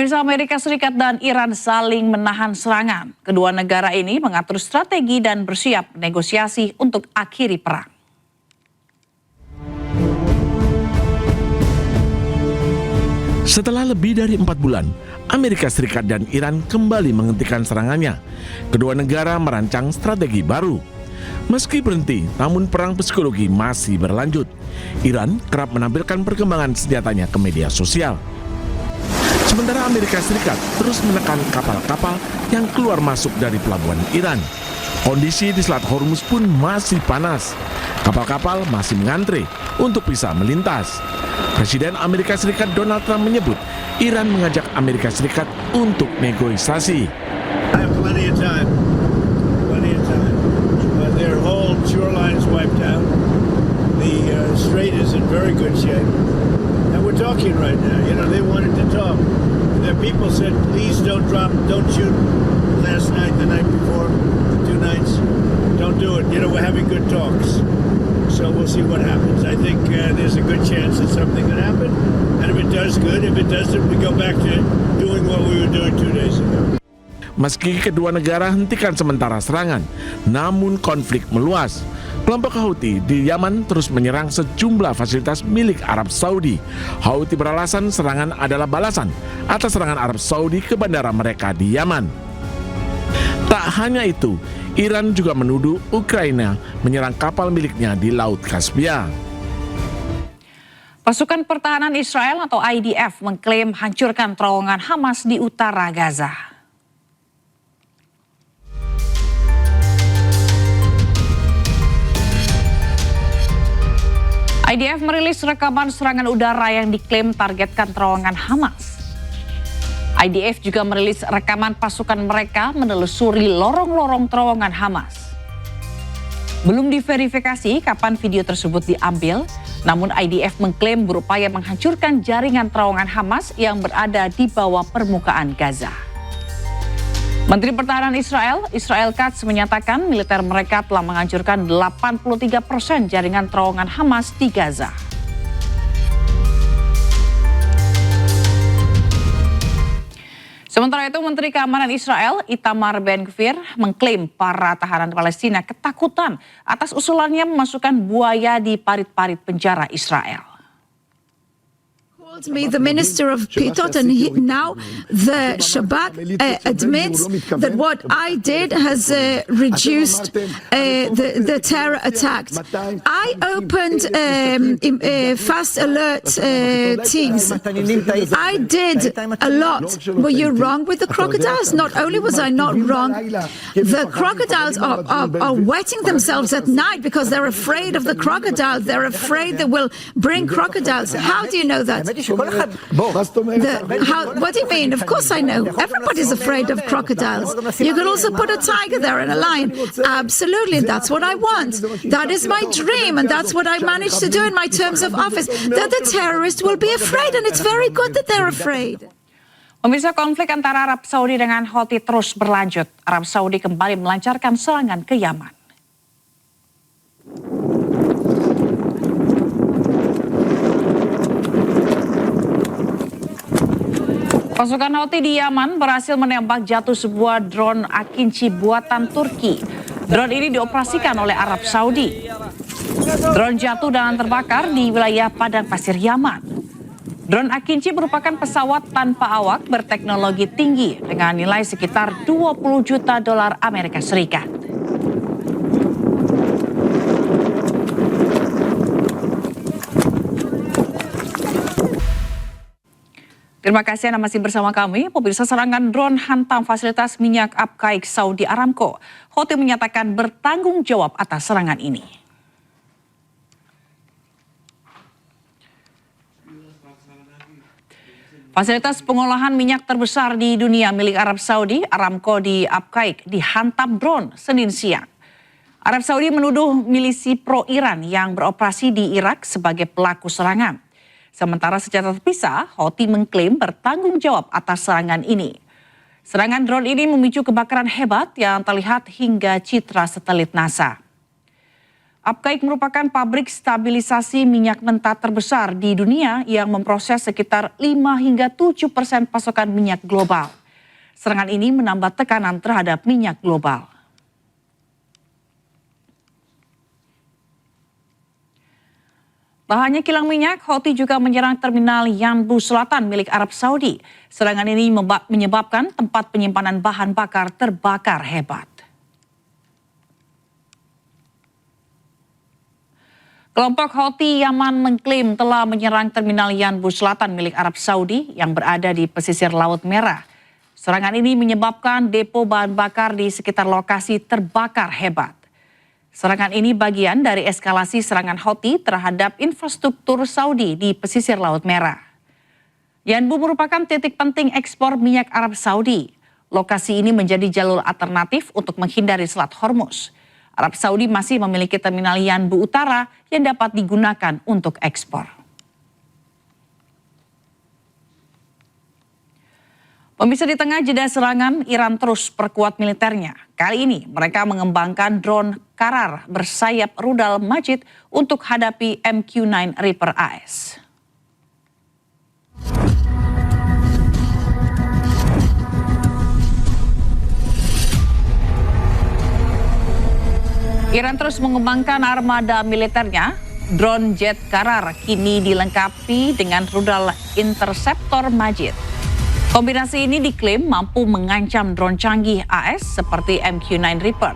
Pemirsa, Amerika Serikat dan Iran saling menahan serangan. Kedua negara ini mengatur strategi dan bersiap negosiasi untuk akhiri perang. Setelah lebih dari 4 bulan, Amerika Serikat dan Iran kembali menghentikan serangannya. Kedua negara merancang strategi baru. Meski berhenti, namun perang psikologi masih berlanjut. Iran kerap menampilkan perkembangan senjatanya ke media sosial. Sementara Amerika Serikat terus menekan kapal-kapal yang keluar masuk dari pelabuhan Iran. Kondisi di Selat Hormuz pun masih panas. Kapal-kapal masih mengantre untuk bisa melintas. Presiden Amerika Serikat Donald Trump menyebut Iran mengajak Amerika Serikat untuk negosiasi. I have plenty of time. Their whole shoreline's wiped out. The strait is in very good shape. And we're talking right now. You know, they wanted to talk. Their people said, please don't shoot last night, the night before, 2 nights. Don't do it. You know, we're having good talks. So we'll see what happens. I think there's a good chance that something could happen. And if it does, good. If it doesn't, we go back to doing what we were doing 2 days ago. Meski kedua negara hentikan sementara serangan, namun konflik meluas. Kelompok Houthi di Yaman terus menyerang sejumlah fasilitas milik Arab Saudi. Houthi beralasan serangan adalah balasan atas serangan Arab Saudi ke bandara mereka di Yaman. Tak hanya itu, Iran juga menuduh Ukraina menyerang kapal miliknya di Laut Kaspia. Pasukan Pertahanan Israel atau IDF mengklaim hancurkan terowongan Hamas di utara Gaza. IDF merilis rekaman serangan udara yang diklaim targetkan terowongan Hamas. IDF juga merilis rekaman pasukan mereka menelusuri lorong-lorong terowongan Hamas. Belum diverifikasi kapan video tersebut diambil, namun IDF mengklaim berupaya menghancurkan jaringan terowongan Hamas yang berada di bawah permukaan Gaza. Menteri Pertahanan Israel Katz menyatakan militer mereka telah menghancurkan 83% jaringan terowongan Hamas di Gaza. Sementara itu, Menteri Keamanan Israel Itamar Ben-Gvir mengklaim para tahanan Palestina ketakutan atas usulannya memasukkan buaya di parit-parit penjara Israel. Me, the minister of Pitot, and now the Shabak admits that what I did has reduced the terror attacks. I opened fast alert teams. I did a lot. Were you wrong with the crocodiles? Not only was I not wrong, the crocodiles are wetting themselves at night because they're afraid of the crocodiles. They're afraid they will bring crocodiles. How do you know that? What do you mean? Of course I know. Everybody's afraid of crocodiles. You could also put a tiger there and a lion. Absolutely, that's what I want. That is my dream, and that's what I managed to do in my terms of office. That the terrorists will be afraid, and it's very good that they're afraid. Pemirsa, konflik antara Arab Saudi dengan Houthi terus berlanjut. Arab Saudi kembali melancarkan serangan ke Yaman. Pasukan Houthi di Yaman berhasil menembak jatuh sebuah drone Akinci buatan Turki. Drone ini dioperasikan oleh Arab Saudi. Drone jatuh dan terbakar di wilayah padang pasir Yaman. Drone Akinci merupakan pesawat tanpa awak berteknologi tinggi dengan nilai sekitar 20 juta dolar Amerika Serikat. Terima kasih Anda masih bersama kami. Pemirsa, serangan drone hantam fasilitas minyak Abqaiq Saudi Aramco. Houthi menyatakan bertanggung jawab atas serangan ini. Fasilitas pengolahan minyak terbesar di dunia milik Arab Saudi, Aramco di Abqaiq, dihantam drone Senin siang. Arab Saudi menuduh milisi pro-Iran yang beroperasi di Irak sebagai pelaku serangan. Sementara secara terpisah, Houthi mengklaim bertanggung jawab atas serangan ini. Serangan drone ini memicu kebakaran hebat yang terlihat hingga citra satelit NASA. Upcaik merupakan pabrik stabilisasi minyak mentah terbesar di dunia yang memproses sekitar 5 hingga 7% pasokan minyak global. Serangan ini menambah tekanan terhadap minyak global. Tak hanya kilang minyak, Houthi juga menyerang terminal Yanbu Selatan milik Arab Saudi. Serangan ini menyebabkan tempat penyimpanan bahan bakar terbakar hebat. Kelompok Houthi Yaman mengklaim telah menyerang terminal Yanbu Selatan milik Arab Saudi yang berada di pesisir Laut Merah. Serangan ini menyebabkan depo bahan bakar di sekitar lokasi terbakar hebat. Serangan ini bagian dari eskalasi serangan Houthi terhadap infrastruktur Saudi di pesisir Laut Merah. Yanbu merupakan titik penting ekspor minyak Arab Saudi. Lokasi ini menjadi jalur alternatif untuk menghindari Selat Hormuz. Arab Saudi masih memiliki terminal Yanbu Utara yang dapat digunakan untuk ekspor. Pemirsa, di tengah jeda serangan, Iran terus perkuat militernya. Kali ini mereka mengembangkan drone Karar bersayap rudal Majid untuk hadapi MQ-9 Reaper AS. Iran terus mengembangkan armada militernya. Drone jet Karar kini dilengkapi dengan rudal interceptor Majid. Kombinasi ini diklaim mampu mengancam drone canggih AS seperti MQ-9 Reaper.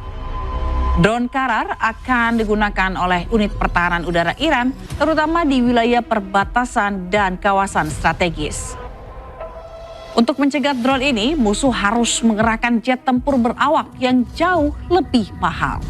Drone Karar akan digunakan oleh unit pertahanan udara Iran, terutama di wilayah perbatasan dan kawasan strategis. Untuk mencegat drone ini, musuh harus mengerahkan jet tempur berawak yang jauh lebih mahal.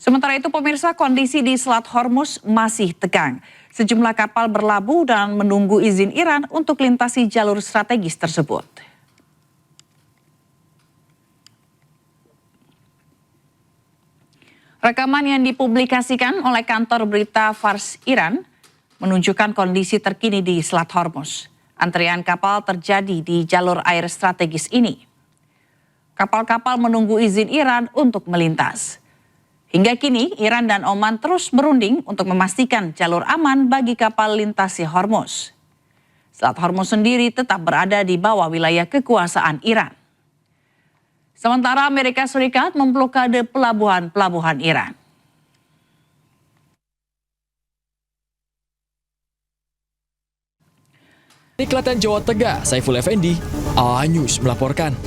Sementara itu pemirsa, kondisi di Selat Hormuz masih tegang. Sejumlah kapal berlabuh dan menunggu izin Iran untuk lintasi jalur strategis tersebut. Rekaman yang dipublikasikan oleh kantor berita Fars Iran menunjukkan kondisi terkini di Selat Hormuz. Antrian kapal terjadi di jalur air strategis ini. Kapal-kapal menunggu izin Iran untuk melintas. Hingga kini, Iran dan Oman terus berunding untuk memastikan jalur aman bagi kapal lintasi Hormuz. Selat Hormuz sendiri tetap berada di bawah wilayah kekuasaan Iran. Sementara Amerika Serikat memblokade pelabuhan-pelabuhan Iran. Di Klaten, Jawa Tengah, Saiful Effendi, A-News melaporkan.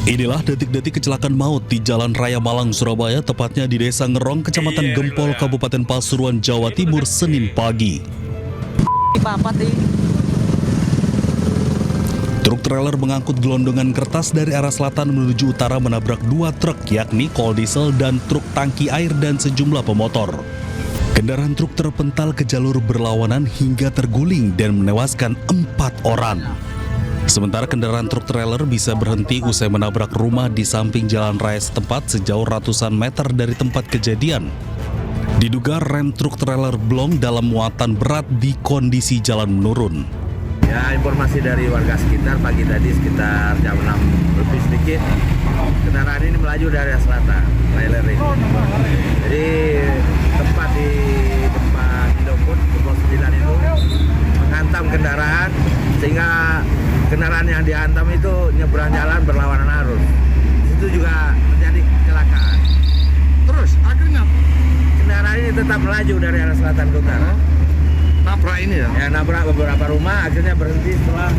Inilah detik-detik kecelakaan maut di Jalan Raya Malang, Surabaya, tepatnya di Desa Ngerong, Kecamatan Gempol, Kabupaten Pasuruan, Jawa Timur, Senin pagi. Truk trailer mengangkut gelondongan kertas dari arah selatan menuju utara menabrak dua truk, yakni kol diesel dan truk tangki air dan sejumlah pemotor. Kendaraan truk terpental ke jalur berlawanan hingga terguling dan menewaskan 4 orang. Sementara kendaraan truk trailer bisa berhenti usai menabrak rumah di samping jalan raya setempat sejauh ratusan meter dari tempat kejadian. Diduga rem truk trailer blong dalam muatan berat di kondisi jalan menurun. Ya, informasi dari warga sekitar pagi tadi sekitar jam 6 lebih sedikit, kendaraan ini melaju dari arah selatan, trailer ini. Jadi tempat di depan Indofood, Kepulauan 9 itu menghantam kendaraan, sehingga kendaraan yang dihantam itu nyebrang jalan berlawanan arus. Itu juga terjadi kecelakaan. Terus akhirnya Kendaraan ini tetap melaju dari arah selatan ke utara. nabrak ini ya? Ya, nabrak beberapa rumah, akhirnya berhenti setelah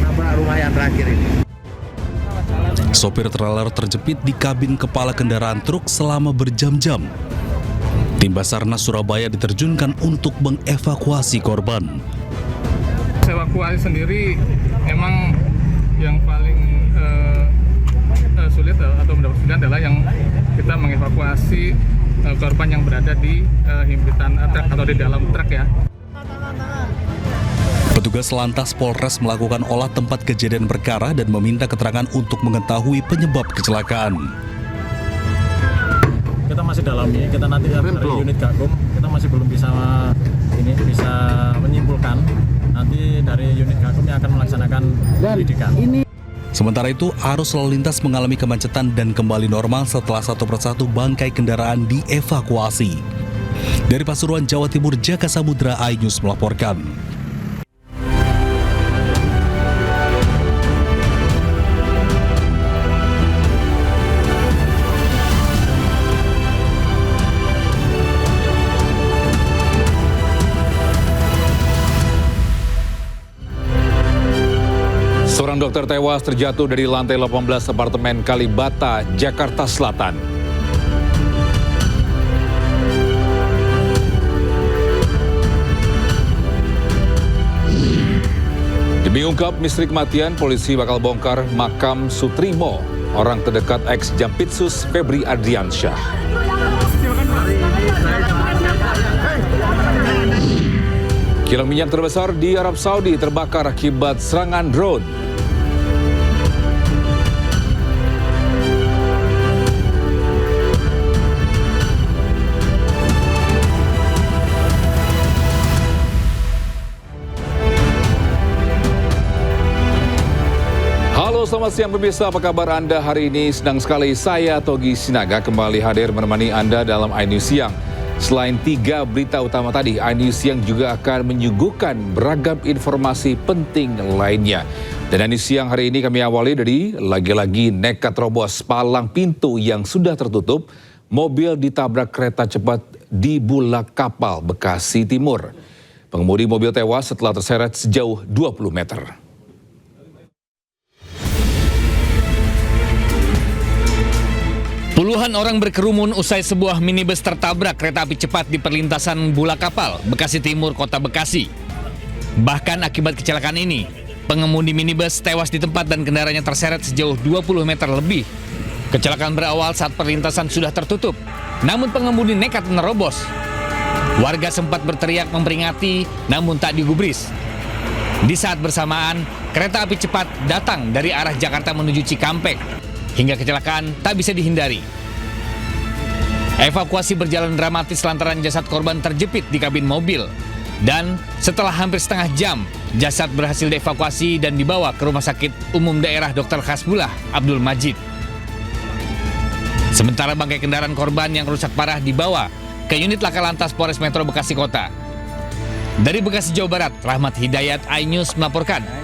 nabrak rumah yang terakhir ini. Sopir trailer terjepit di kabin kepala kendaraan truk selama berjam-jam. Tim Basarnas Surabaya diterjunkan untuk mengevakuasi korban. Evakuasi sendiri emang yang paling sulit atau mendapat kesulitan adalah yang kita mengevakuasi korban yang berada di himpitan truk atau di dalam truk ya. Petugas lantas Polres melakukan olah tempat kejadian perkara dan meminta keterangan untuk mengetahui penyebab kecelakaan. Kita masih dalami, kita nanti dari unit Gakum, kita masih belum bisa ini bisa menyimpulkan. Nanti dari unit Gakum yang akan melaksanakan penyidikan. Sementara itu, arus lalu lintas mengalami kemacetan dan kembali normal setelah satu persatu bangkai kendaraan dievakuasi. Dari Pasuruan, Jawa Timur, Jaka Samudra, iNews melaporkan. Seorang dokter tewas terjatuh dari lantai 18 apartemen Kalibata, Jakarta Selatan. Demi ungkap misteri kematian, polisi bakal bongkar makam Sutrimo, orang terdekat ex Jampitsus Febri Adriansyah. Kilang minyak terbesar di Arab Saudi terbakar akibat serangan drone. Halo, selamat siang pemirsa, apa kabar Anda hari ini? Senang sekali saya Togi Sinaga kembali hadir menemani Anda dalam iNews Siang. Selain 3 berita utama tadi, iNews Siang juga akan menyuguhkan beragam informasi penting lainnya. Dan iNews Siang hari ini kami awali dari lagi-lagi nekat terobos palang pintu yang sudah tertutup, mobil ditabrak kereta cepat di Bulak Kapal, Bekasi Timur. Pengemudi mobil tewas setelah terseret sejauh 20 meter. Puluhan orang berkerumun usai sebuah minibus tertabrak kereta api cepat di perlintasan Bulak Kapal, Bekasi Timur, Kota Bekasi. Bahkan akibat kecelakaan ini, pengemudi minibus tewas di tempat dan kendaraannya terseret sejauh 20 meter lebih. Kecelakaan berawal saat perlintasan sudah tertutup, namun pengemudi nekat menerobos. Warga sempat berteriak memperingati, namun tak digubris. Di saat bersamaan, kereta api cepat datang dari arah Jakarta menuju Cikampek. Hingga kecelakaan tak bisa dihindari. Evakuasi berjalan dramatis lantaran jasad korban terjepit di kabin mobil. Dan setelah hampir setengah jam, jasad berhasil dievakuasi dan dibawa ke Rumah Sakit Umum Daerah Dr. Hasbullah Abdul Majid. Sementara bangkai kendaraan korban yang rusak parah dibawa ke unit Laka Lantas Polres Metro Bekasi Kota. Dari Bekasi, Jawa Barat, Rahmat Hidayat, iNews melaporkan.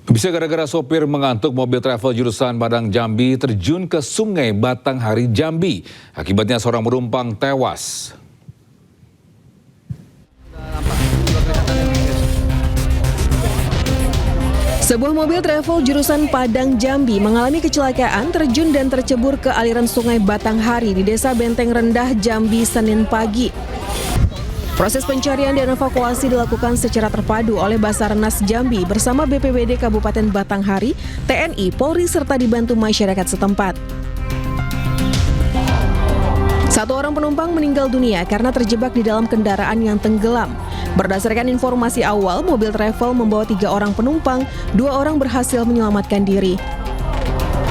Bisa gara-gara sopir mengantuk, mobil travel jurusan Padang Jambi terjun ke Sungai Batanghari Jambi. Akibatnya seorang penumpang tewas. Sebuah mobil travel jurusan Padang Jambi mengalami kecelakaan terjun dan tercebur ke aliran Sungai Batanghari di Desa Benteng Rendah, Jambi, Senin pagi. Proses pencarian dan evakuasi dilakukan secara terpadu oleh Basarnas Jambi bersama BPBD Kabupaten Batanghari, TNI, Polri, serta dibantu masyarakat setempat. Satu orang penumpang meninggal dunia karena terjebak di dalam kendaraan yang tenggelam. Berdasarkan informasi awal, mobil travel membawa 3 orang penumpang, 2 orang berhasil menyelamatkan diri.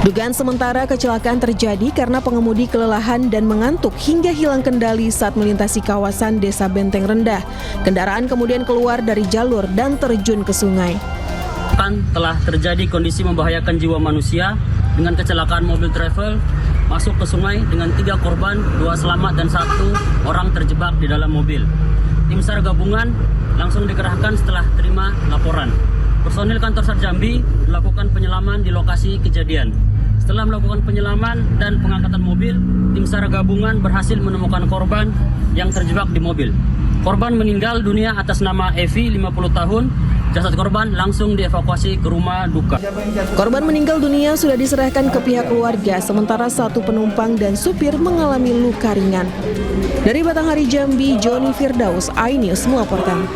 Dugaan sementara kecelakaan terjadi karena pengemudi kelelahan dan mengantuk hingga hilang kendali saat melintasi kawasan Desa Benteng Rendah. Kendaraan kemudian keluar dari jalur dan terjun ke sungai. Telah terjadi kondisi membahayakan jiwa manusia dengan kecelakaan mobil travel masuk ke sungai dengan 3 korban, 2 selamat dan 1 orang terjebak di dalam mobil. Tim SAR gabungan langsung dikerahkan setelah terima laporan. Personil kantor SAR Jambi melakukan penyelaman di lokasi kejadian. Setelah melakukan penyelaman dan pengangkatan mobil, tim SAR gabungan berhasil menemukan korban yang terjebak di mobil. Korban meninggal dunia atas nama Evi, 50 tahun. Jasad korban langsung dievakuasi ke rumah duka. Korban meninggal dunia sudah diserahkan ke pihak keluarga, sementara 1 penumpang dan supir mengalami luka ringan. Dari Batanghari Jambi, Joni Firdaus, iNews melaporkan.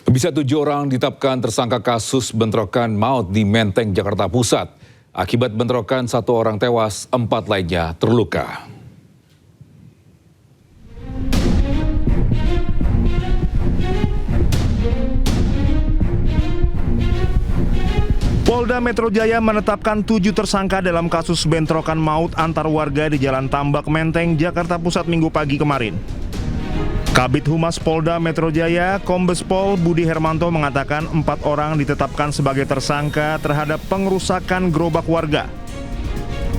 Bisa 7 orang ditetapkan tersangka kasus bentrokan maut di Menteng, Jakarta Pusat. Akibat bentrokan 1 orang tewas, 4 lainnya terluka. Polda Metro Jaya menetapkan 7 tersangka dalam kasus bentrokan maut antar warga di Jalan Tambak Menteng, Jakarta Pusat Minggu pagi kemarin. Kabid Humas Polda Metro Jaya, Kombes Pol Budi Hermanto mengatakan 4 orang ditetapkan sebagai tersangka terhadap pengerusakan gerobak warga.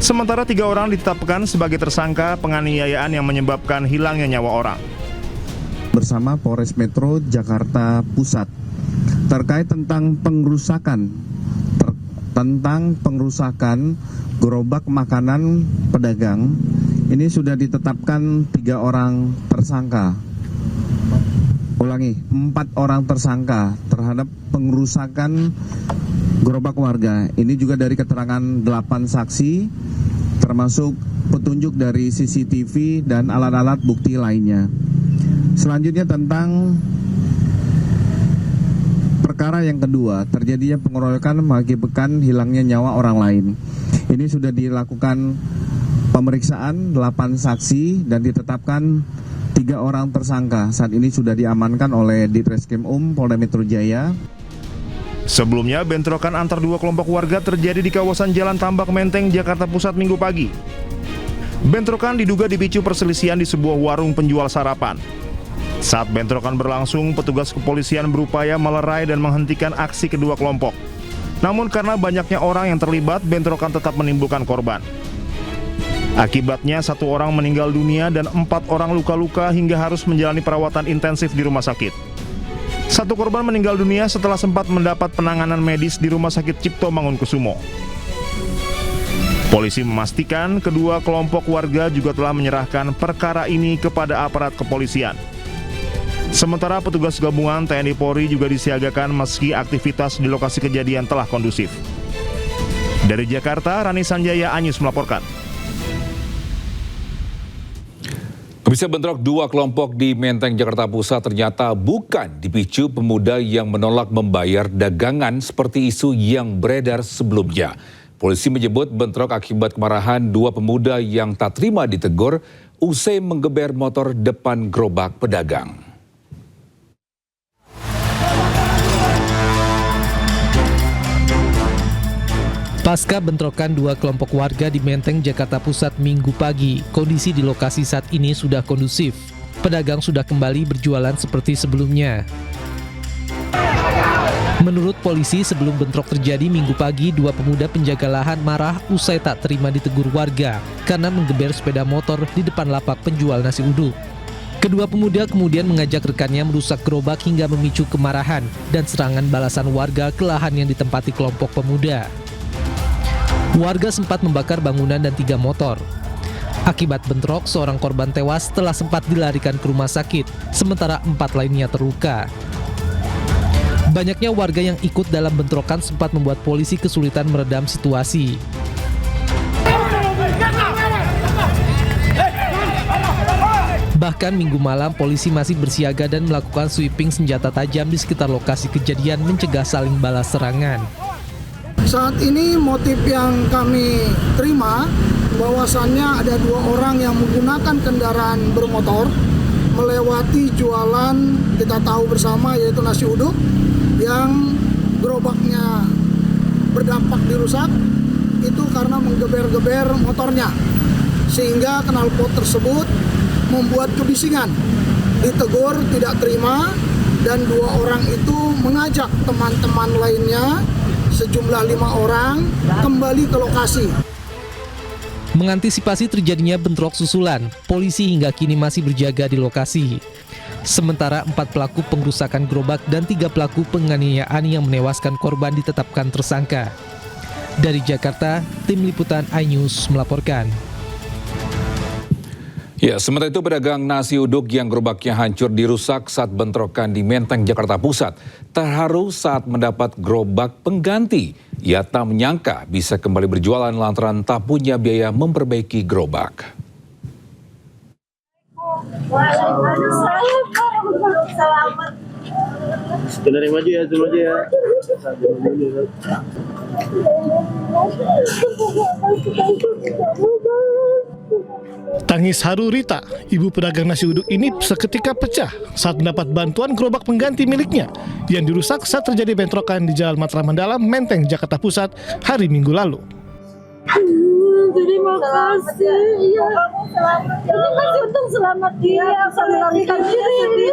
Sementara 3 orang ditetapkan sebagai tersangka penganiayaan yang menyebabkan hilangnya nyawa orang. Bersama Polres Metro Jakarta Pusat terkait tentang pengerusakan gerobak makanan pedagang, ini sudah ditetapkan 3 orang tersangka. 4 orang tersangka terhadap pengerusakan gerobak warga. Ini juga dari keterangan 8 saksi, termasuk petunjuk dari CCTV dan alat-alat bukti lainnya. Selanjutnya tentang perkara yang kedua, terjadinya pengeroyokan mengakibatkan hilangnya nyawa orang lain. Ini sudah dilakukan pemeriksaan 8 saksi dan ditetapkan 3 orang tersangka. Saat ini sudah diamankan oleh Ditreskrim Polda Metro Jaya. Sebelumnya, bentrokan antar 2 kelompok warga terjadi di kawasan Jalan Tambak Menteng, Jakarta Pusat Minggu pagi. Bentrokan diduga dipicu perselisihan di sebuah warung penjual sarapan. Saat bentrokan berlangsung, petugas kepolisian berupaya melerai dan menghentikan aksi kedua kelompok. Namun karena banyaknya orang yang terlibat, bentrokan tetap menimbulkan korban. Akibatnya 1 orang meninggal dunia dan 4 orang luka-luka hingga harus menjalani perawatan intensif di rumah sakit. 1 korban meninggal dunia setelah sempat mendapat penanganan medis di Rumah Sakit Cipto Mangunkusumo. Polisi memastikan kedua kelompok warga juga telah menyerahkan perkara ini kepada aparat kepolisian. Sementara petugas gabungan TNI Polri juga disiagakan meski aktivitas di lokasi kejadian telah kondusif. Dari Jakarta, Rani Sanjaya, Anyus melaporkan. Bisa bentrok 2 kelompok di Menteng, Jakarta Pusat ternyata bukan dipicu pemuda yang menolak membayar dagangan seperti isu yang beredar sebelumnya. Polisi menyebut bentrok akibat kemarahan 2 pemuda yang tak terima ditegur usai menggeber motor depan gerobak pedagang. Pasca bentrokan 2 kelompok warga di Menteng, Jakarta Pusat Minggu pagi, kondisi di lokasi saat ini sudah kondusif. Pedagang sudah kembali berjualan seperti sebelumnya. Menurut polisi, sebelum bentrok terjadi Minggu pagi, 2 pemuda penjaga lahan marah usai tak terima ditegur warga karena menggeber sepeda motor di depan lapak penjual nasi uduk. Kedua pemuda kemudian mengajak rekannya merusak gerobak hingga memicu kemarahan dan serangan balasan warga ke lahan yang ditempati kelompok pemuda. Warga sempat membakar bangunan dan 3 motor. Akibat bentrok, seorang korban tewas setelah sempat dilarikan ke rumah sakit, sementara 4 lainnya terluka. Banyaknya warga yang ikut dalam bentrokan sempat membuat polisi kesulitan meredam situasi. Bahkan Minggu malam, polisi masih bersiaga dan melakukan sweeping senjata tajam di sekitar lokasi kejadian mencegah saling balas serangan. Saat ini motif yang kami terima bahwasannya ada 2 orang yang menggunakan kendaraan bermotor melewati jualan kita tahu bersama yaitu nasi uduk yang gerobaknya berdampak dirusak itu karena menggeber-geber motornya sehingga knalpot tersebut membuat kebisingan, ditegur tidak terima dan 2 orang itu mengajak teman-teman lainnya sejumlah 5 orang kembali ke lokasi. Mengantisipasi terjadinya bentrok susulan, polisi hingga kini masih berjaga di lokasi. Sementara 4 pelaku pengrusakan gerobak dan 3 pelaku penganiayaan yang menewaskan korban ditetapkan tersangka. Dari Jakarta, Tim Liputan iNews melaporkan. Ya, sementara itu pedagang nasi uduk yang gerobaknya hancur dirusak saat bentrokan di Menteng, Jakarta Pusat terharu saat mendapat gerobak pengganti. Ia tak menyangka bisa kembali berjualan lantaran tak punya biaya memperbaiki gerobak. Selamat. Dari maju ya, maju ya. Tangis haru Rita, ibu pedagang nasi uduk ini seketika pecah saat mendapat bantuan gerobak pengganti miliknya yang dirusak saat terjadi bentrokan di Jalan Matraman Dalam, Menteng, Jakarta Pusat hari Minggu lalu. Terima kasih. Iya. Terima kasih untuk selamat dia, melarikan diri.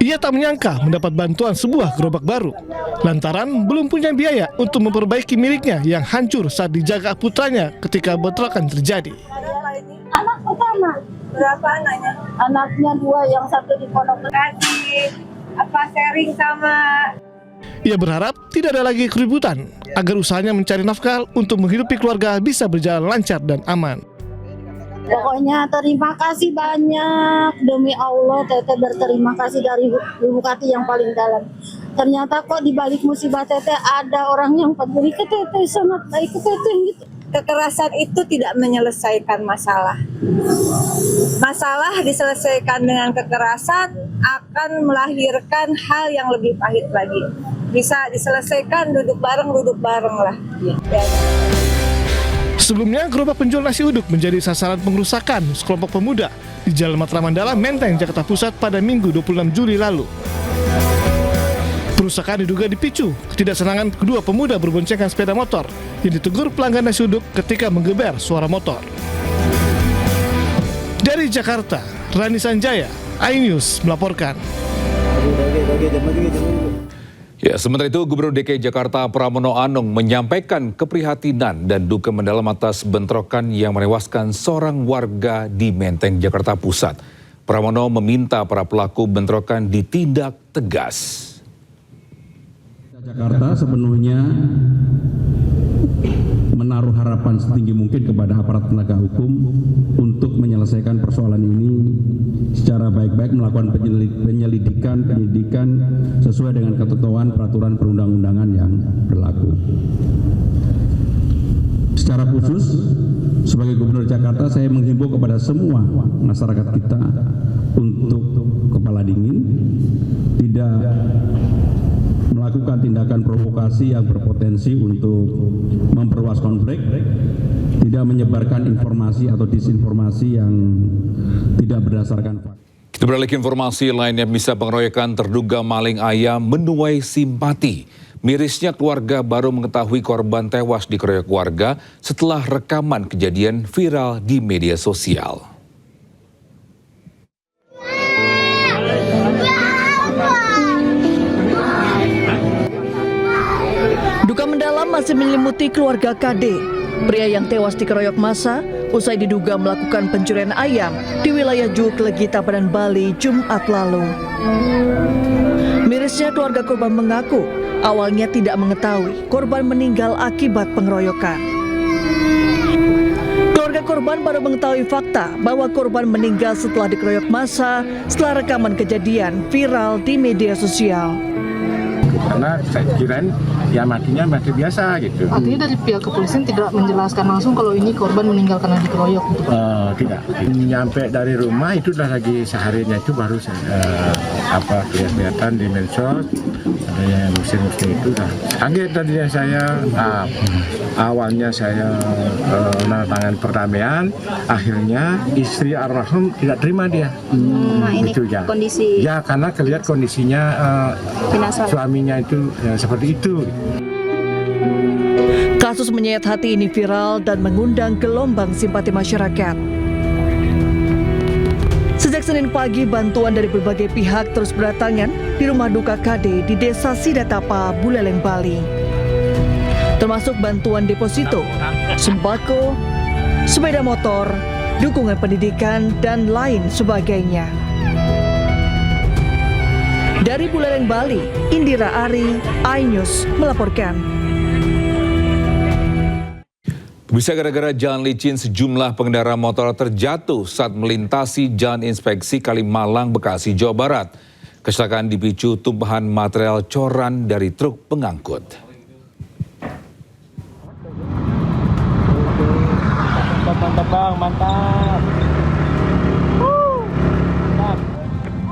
Ia tak menyangka mendapat bantuan sebuah gerobak baru, lantaran belum punya biaya untuk memperbaiki miliknya yang hancur saat dijaga putranya ketika bentrokan terjadi. Anak pertama. Berapa anaknya? Anaknya 2, yang satu di Pondok Gede. Sharing sama. Ia berharap tidak ada lagi keributan agar usahanya mencari nafkah untuk menghidupi keluarga bisa berjalan lancar dan aman. Pokoknya terima kasih banyak, demi Allah Teteh berterima kasih dari lubuk hati yang paling dalam. Ternyata kok di balik musibah Teteh ada orang yang peduli ke Teteh, sangat baik ke Teteh gitu. Kekerasan itu tidak menyelesaikan masalah. Masalah diselesaikan dengan kekerasan akan melahirkan hal yang lebih pahit lagi. Bisa diselesaikan duduk bareng lah. Ya. Sebelumnya, gerobak penjual nasi uduk menjadi sasaran pengerusakan sekelompok pemuda di Jalan Matraman Dalam, Menteng, Jakarta Pusat pada Minggu 26 Juli lalu. Perusakan diduga dipicu ketidaksenangan kedua pemuda berboncengan sepeda motor yang ditegur pelanggan nasi uduk ketika menggeber suara motor. Dari Jakarta, Rani Sanjaya, iNews melaporkan. Ya, sementara itu Gubernur DKI Jakarta Pramono Anung menyampaikan keprihatinan dan duka mendalam atas bentrokan yang menewaskan seorang warga di Menteng, Jakarta Pusat. Pramono meminta para pelaku bentrokan ditindak tegas. Jakarta sepenuhnya menaruh harapan setinggi mungkin kepada aparat penegak hukum untuk menyelesaikan persoalan ini secara baik-baik, melakukan penyelidikan sesuai dengan ketentuan peraturan perundang-undangan yang berlaku. Secara khusus, sebagai Gubernur Jakarta, saya menghimbau kepada semua masyarakat kita untuk kepala dingin, tidak melakukan tindakan provokasi yang berpotensi untuk memperluas konflik, tidak menyebarkan informasi atau disinformasi yang tidak berdasarkan fakta. Kita beralih ke informasi lainnya, bisa pengeroyokan terduga maling ayam menuai simpati. Mirisnya keluarga baru mengetahui korban tewas dikeroyok warga setelah rekaman kejadian viral di media sosial. Duka mendalam masih menyelimuti keluarga KD, pria yang tewas dikeroyok massa usai diduga melakukan pencurian ayam di wilayah Juuk, Legita, Padan, Bali, Jumat lalu. Mirisnya keluarga korban mengaku awalnya tidak mengetahui korban meninggal akibat pengeroyokan. Keluarga korban baru mengetahui fakta bahwa korban meninggal setelah dikeroyok massa setelah rekaman kejadian viral di media sosial. Karena saya kirain ya matinya mati biasa gitu. Artinya dari pihak kepolisian tidak menjelaskan langsung kalau ini korban meninggal karena dikeroyok gitu? Tidak. Nyampe dari rumah itu udah lagi seharinya itu baru kelihatan di medsos ada yang muslim itu dah. Kaget tadinya saya. Awalnya saya menandatangani perdamaian, akhirnya istri almarhum tidak terima dia. Ini itu ya. Kondisi. Ya karena kelihatan kondisinya suaminya itu seperti itu. Kasus menyayat hati ini viral dan mengundang gelombang simpati masyarakat. Sejak Senin pagi, bantuan dari berbagai pihak terus berdatangan di rumah duka KD di Desa Sidatapa, Buleleng, Bali. Termasuk bantuan deposito, sembako, sepeda motor, dukungan pendidikan, dan lain sebagainya. Dari Buleleng, Bali, Indira Ari, iNews melaporkan. Bisa gara-gara jalan licin, sejumlah pengendara motor terjatuh saat melintasi Jalan Inspeksi Kalimalang, Bekasi, Jawa Barat. Kecelakaan dipicu tumpahan material coran dari truk pengangkut. Mantap bang, mantap.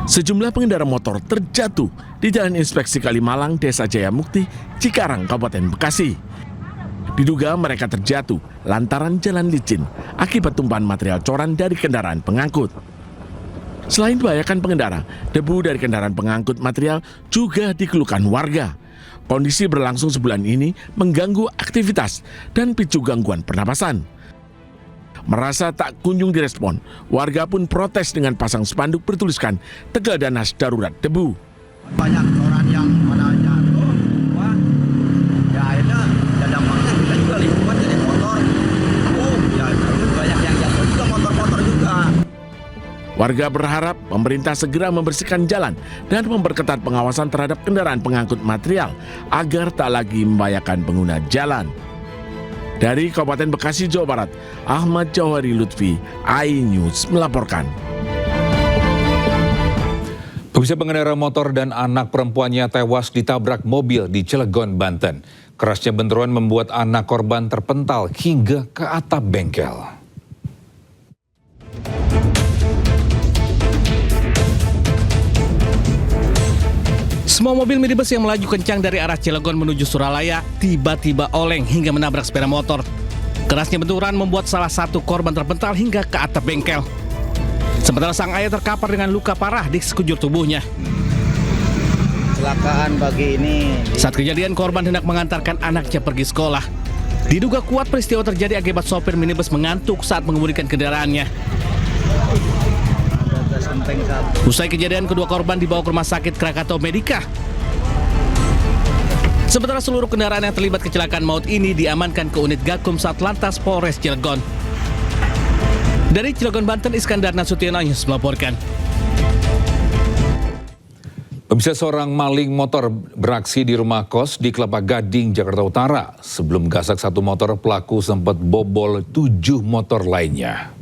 Sejumlah pengendara motor terjatuh di Jalan Inspeksi Kalimalang, Desa Jaya Mukti, Cikarang, Kabupaten Bekasi. Diduga mereka terjatuh lantaran jalan licin akibat tumpahan material coran dari kendaraan pengangkut. Selain membahayakan pengendara, debu dari kendaraan pengangkut material juga dikeluhkan warga. Kondisi berlangsung sebulan ini mengganggu aktivitas dan picu gangguan pernapasan. Merasa tak kunjung direspon, warga pun protes dengan pasang spanduk bertuliskan Tegal Danas Darurat Debu. Banyak coran yang pada jatuh, ya akhirnya ya dampaknya kita juga lingkungan jadi motor. Ya terus banyak yang jatuh juga motor-motor juga. Warga berharap pemerintah segera membersihkan jalan dan memperketat pengawasan terhadap kendaraan pengangkut material agar tak lagi membahayakan pengguna jalan. Dari Kabupaten Bekasi, Jawa Barat, Ahmad Jawhari Lutfi, iNews melaporkan. Pemirsa, pengendara motor dan anak perempuannya tewas ditabrak mobil di Cilegon, Banten. Kerasnya bentroan membuat anak korban terpental hingga ke atap bengkel. Semua mobil minibus yang melaju kencang dari arah Cilegon menuju Suralaya tiba-tiba oleng hingga menabrak sepeda motor. Kerasnya benturan membuat salah satu korban terpental hingga ke atap bengkel. Sementara sang ayah terkapar dengan luka parah di sekujur tubuhnya. Kecelakaan pagi ini. Saat kejadian, korban hendak mengantarkan anaknya pergi sekolah. Diduga kuat peristiwa terjadi akibat sopir minibus mengantuk saat mengemudikan kendaraannya. Usai kejadian, kedua korban dibawa ke rumah sakit Krakatau Medika. Sementara seluruh kendaraan yang terlibat kecelakaan maut ini diamankan ke unit Gakum Satlantas Polres Cilegon. Dari Cilegon, Banten, Iskandar Nasution melaporkan. Pemirsa, seorang maling motor beraksi di rumah kos di Kelapa Gading, Jakarta Utara. Sebelum gasak satu motor, pelaku sempat bobol 7 motor lainnya.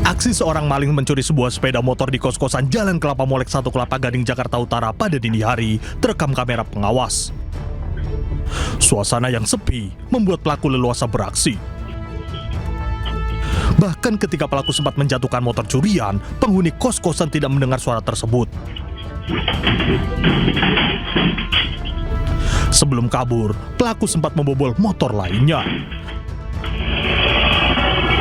Aksi seorang maling mencuri sebuah sepeda motor di kos-kosan Jalan Kelapa Molek 1 Kelapa Gading, Jakarta Utara pada dini hari terekam kamera pengawas. Suasana yang sepi membuat pelaku leluasa beraksi. Bahkan ketika pelaku sempat menjatuhkan motor curian, penghuni kos-kosan tidak mendengar suara tersebut. Sebelum kabur, pelaku sempat membobol motor lainnya.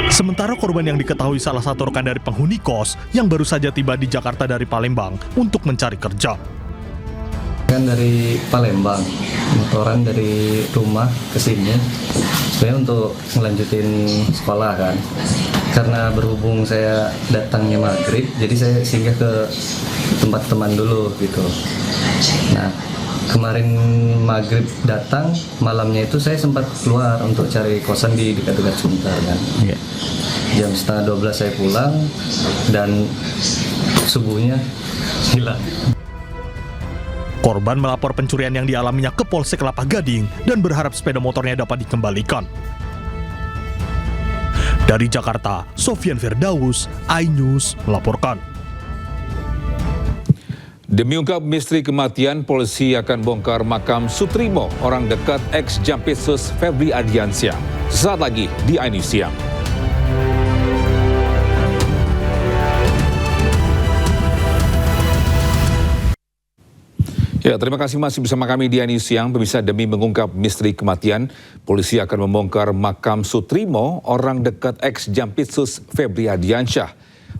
Sementara korban yang diketahui salah satu rekan dari penghuni kos yang baru saja tiba di Jakarta dari Palembang untuk mencari kerja. Kan dari Palembang, motoran dari rumah ke sini, sebenarnya untuk melanjutin sekolah kan. Karena berhubung saya datangnya maghrib, jadi saya singgah ke tempat teman dulu gitu. Nah, kemarin maghrib datang, malamnya itu saya sempat keluar untuk cari kosan di dekat-dekat Sunter kan. Jam 11:30 saya pulang dan subuhnya hilang. Korban melapor pencurian yang dialaminya ke Polsek Kelapa Gading dan berharap sepeda motornya dapat dikembalikan. Dari Jakarta, Sofyan Firdaus, iNews melaporkan. Demi ungkap misteri kematian, polisi akan bongkar makam Sutrimo, orang dekat ex-Jampitsus Febri Ardiansyah. Sesaat lagi di iNews Siang. Ya, terima kasih masih bersama kami di iNews Siang. Pemirsa, demi mengungkap misteri kematian, polisi akan membongkar makam Sutrimo, orang dekat ex-Jampitsus Febri Ardiansyah.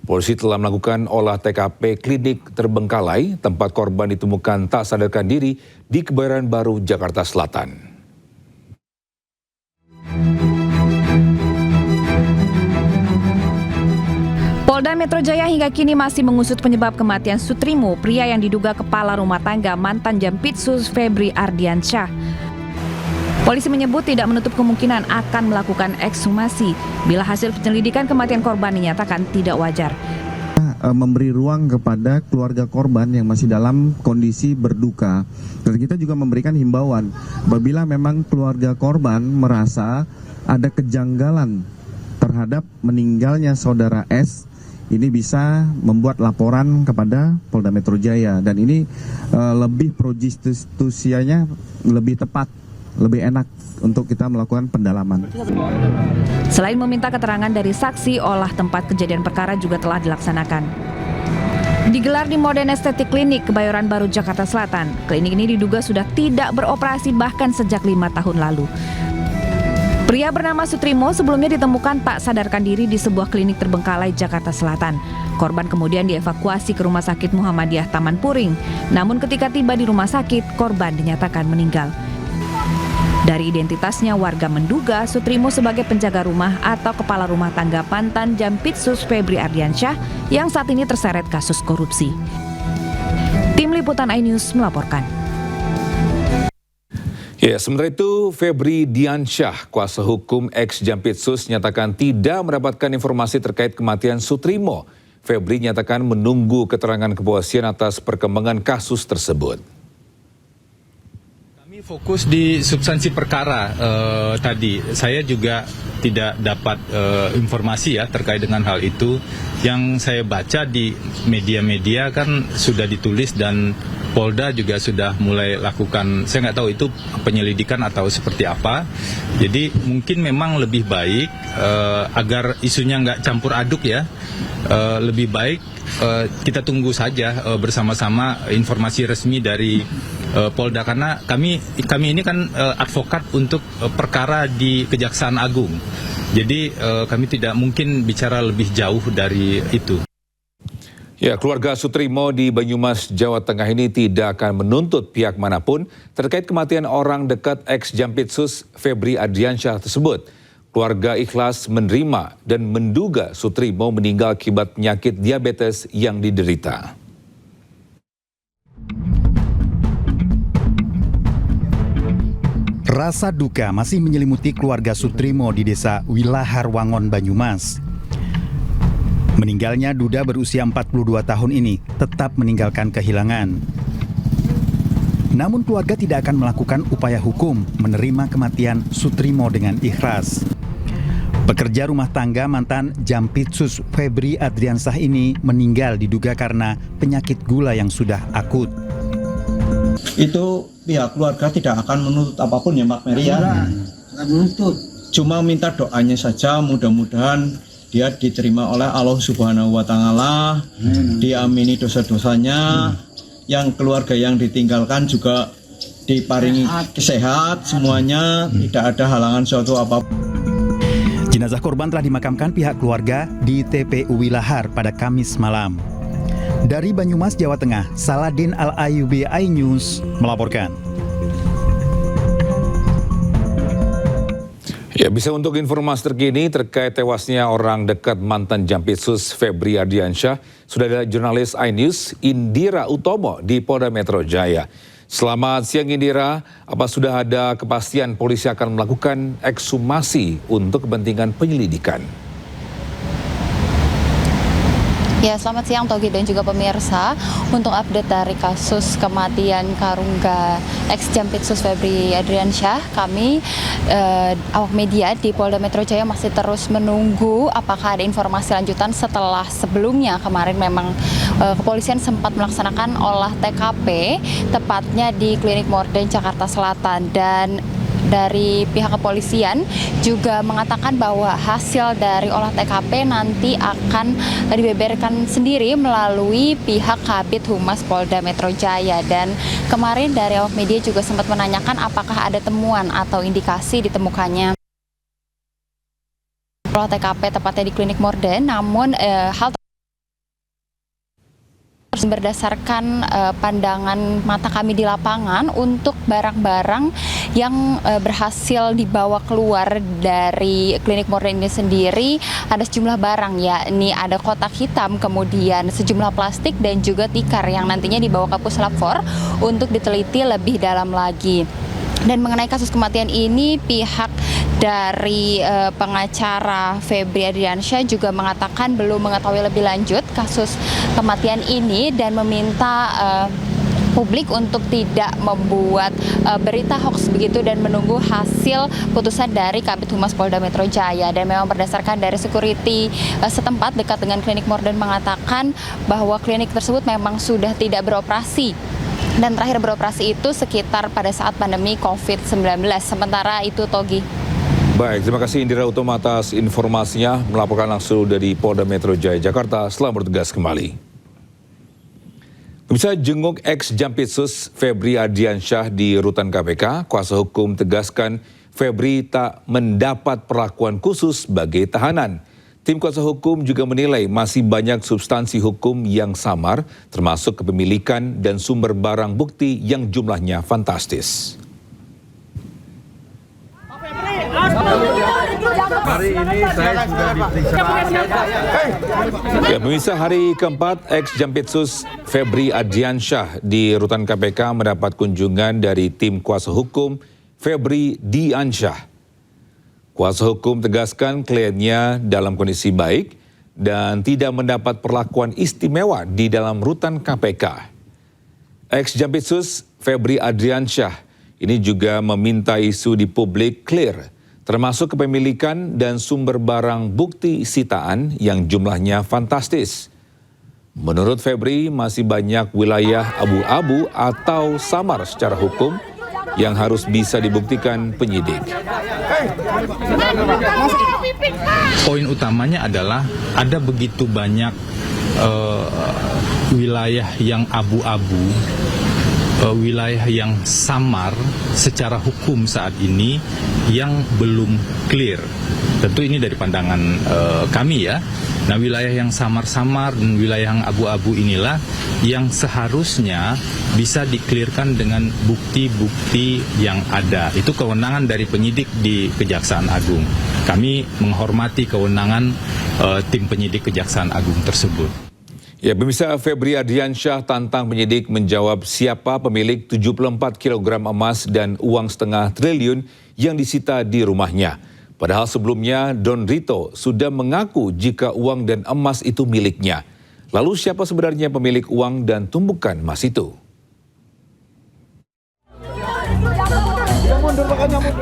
Polisi telah melakukan olah TKP klinik terbengkalai, tempat korban ditemukan tak sadarkan diri di Kebayoran Baru, Jakarta Selatan. Polda Metro Jaya hingga kini masih mengusut penyebab kematian Sutrimo, pria yang diduga kepala rumah tangga mantan Jampitsus Febri Ardiansyah. Polisi menyebut tidak menutup kemungkinan akan melakukan ekshumasi bila hasil penyelidikan kematian korban dinyatakan tidak wajar. Memberi ruang kepada keluarga korban yang masih dalam kondisi berduka. Dan kita juga memberikan himbauan apabila memang keluarga korban merasa ada kejanggalan terhadap meninggalnya saudara S, ini bisa membuat laporan kepada Polda Metro Jaya, dan ini lebih pro justisianya lebih tepat, lebih enak untuk kita melakukan pendalaman. Selain meminta keterangan dari saksi, olah tempat kejadian perkara juga telah dilaksanakan. Digelar di Modern Estetik Clinic, Kebayoran Baru, Jakarta Selatan. Klinik ini diduga sudah tidak beroperasi bahkan sejak 5 tahun lalu. Pria bernama Sutrimo sebelumnya ditemukan tak sadarkan diri di sebuah klinik terbengkalai Jakarta Selatan. Korban kemudian dievakuasi ke Rumah Sakit Muhammadiyah Taman Puring. Namun ketika tiba di rumah sakit, korban dinyatakan meninggal. Dari identitasnya, warga menduga Sutrimo sebagai penjaga rumah atau kepala rumah tangga Pantan Jampitsus Febri Ardiansyah yang saat ini terseret kasus korupsi. Tim Liputan iNews melaporkan. Ya, sementara itu Febri Diansyah, kuasa hukum ex Jampitsus, nyatakan tidak mendapatkan informasi terkait kematian Sutrimo. Febri nyatakan menunggu keterangan kepolisian atas perkembangan kasus tersebut. Kami fokus di substansi perkara tadi. Saya juga tidak dapat informasi ya terkait dengan hal itu. Yang saya baca di media-media kan sudah ditulis dan Polda juga sudah mulai lakukan, saya nggak tahu itu penyelidikan atau seperti apa. Jadi mungkin memang lebih baik agar isunya nggak campur aduk ya, lebih baik kita tunggu saja bersama-sama informasi resmi dari Polda, karena kami ini kan advokat untuk perkara di Kejaksaan Agung. Jadi kami tidak mungkin bicara lebih jauh dari itu. Ya, keluarga Sutrimo di Banyumas, Jawa Tengah ini tidak akan menuntut pihak manapun terkait kematian orang dekat ex Jampitsus Febri Ardiansyah tersebut. Keluarga ikhlas menerima dan menduga Sutrimo meninggal akibat penyakit diabetes yang diderita. Rasa duka masih menyelimuti keluarga Sutrimo di desa Wilahar Wangon, Banyumas. Meninggalnya duda berusia 42 tahun ini tetap meninggalkan kehilangan. Namun keluarga tidak akan melakukan upaya hukum menerima kematian Sutrimo dengan ikhlas. Pekerja rumah tangga mantan Jampitsus Febri Ardiansyah ini meninggal diduga karena penyakit gula yang sudah akut. Itu pihak keluarga tidak akan menuntut apapun ya Mbak Mary ya. Menuntut. Cuma minta doanya saja, mudah-mudahan dia diterima oleh Allah Subhanahu wa Ta'ala, diamini dosa-dosanya, yang keluarga yang ditinggalkan juga diparingi sehat semuanya, tidak ada halangan suatu apapun. Jenazah korban telah dimakamkan pihak keluarga di TPU Wilahar pada Kamis malam. Dari Banyumas, Jawa Tengah, Saladin Al-Ayubi, iNews melaporkan. Ya, bisa untuk informasi terkini terkait tewasnya orang dekat mantan Jampitsus Febri Ardiansyah, sudah ada jurnalis iNews Indira Utomo di Polda Metro Jaya. Selamat siang Indira, apa sudah ada kepastian polisi akan melakukan ekshumasi untuk kepentingan penyelidikan? Ya, selamat siang Togi dan juga pemirsa. Untuk update dari kasus kematian Karungga ex Jampitsus Febri Ardiansyah, kami awak media di Polda Metro Jaya masih terus menunggu apakah ada informasi lanjutan setelah sebelumnya kemarin memang kepolisian sempat melaksanakan olah TKP tepatnya di Klinik Morden Jakarta Selatan, dan dari pihak kepolisian juga mengatakan bahwa hasil dari olah TKP nanti akan dibeberkan sendiri melalui pihak Kabid Humas Polda Metro Jaya. Dan kemarin dari awak media juga sempat menanyakan apakah ada temuan atau indikasi ditemukannya olah TKP tepatnya di Klinik Morden, namun hal berdasarkan pandangan mata kami di lapangan, untuk barang-barang yang berhasil dibawa keluar dari Klinik Morden ini sendiri ada sejumlah barang, yakni ada kotak hitam, kemudian sejumlah plastik dan juga tikar yang nantinya dibawa ke Puslap 4 untuk diteliti lebih dalam lagi. Dan mengenai kasus kematian ini, pihak dari pengacara Febri Ardiansyah juga mengatakan belum mengetahui lebih lanjut kasus kematian ini dan meminta publik untuk tidak membuat berita hoax begitu dan menunggu hasil putusan dari Kabid Humas Polda Metro Jaya. Dan memang berdasarkan dari security setempat dekat dengan Klinik Morden mengatakan bahwa klinik tersebut memang sudah tidak beroperasi. Dan terakhir beroperasi itu sekitar pada saat pandemi COVID-19. Sementara itu, Togi. Baik, terima kasih Indira Utomo atas informasinya, melaporkan langsung dari Polda Metro Jaya, Jakarta. Selamat bertugas kembali. Bisa jenguk ex-Jampitsus Febri Ardiansyah di rutan KPK, kuasa hukum tegaskan Febri tak mendapat perlakuan khusus sebagai tahanan. Tim kuasa hukum juga menilai masih banyak substansi hukum yang samar, termasuk kepemilikan dan sumber barang bukti yang jumlahnya fantastis. Hari ini saya sudah diperiksa. Ya, pemirsa, hari keempat ex-Jampitsus Febri Ardiansyah di rutan KPK mendapat kunjungan dari tim kuasa hukum Febri Diansyah. Kuasa hukum tegaskan kliennya dalam kondisi baik dan tidak mendapat perlakuan istimewa di dalam rutan KPK. Ex-Jampitsus Febri Ardiansyah ini juga meminta isu di publik clear, termasuk kepemilikan dan sumber barang bukti sitaan yang jumlahnya fantastis. Menurut Febri, masih banyak wilayah abu-abu atau samar secara hukum yang harus bisa dibuktikan penyidik. Poin utamanya adalah ada begitu banyak wilayah yang abu-abu, wilayah yang samar secara hukum saat ini yang belum clear. Tentu ini dari pandangan kami ya. Nah, wilayah yang samar-samar dan wilayah yang abu-abu inilah yang seharusnya bisa diklirkan dengan bukti-bukti yang ada. Itu kewenangan dari penyidik di Kejaksaan Agung. Kami menghormati kewenangan tim penyidik Kejaksaan Agung tersebut. Ya, pemirsa, Febri Ardiansyah tantang penyidik menjawab siapa pemilik 74 kg emas dan uang setengah triliun yang disita di rumahnya. Padahal sebelumnya Don Rito sudah mengaku jika uang dan emas itu miliknya. Lalu siapa sebenarnya pemilik uang dan tumpukan emas itu?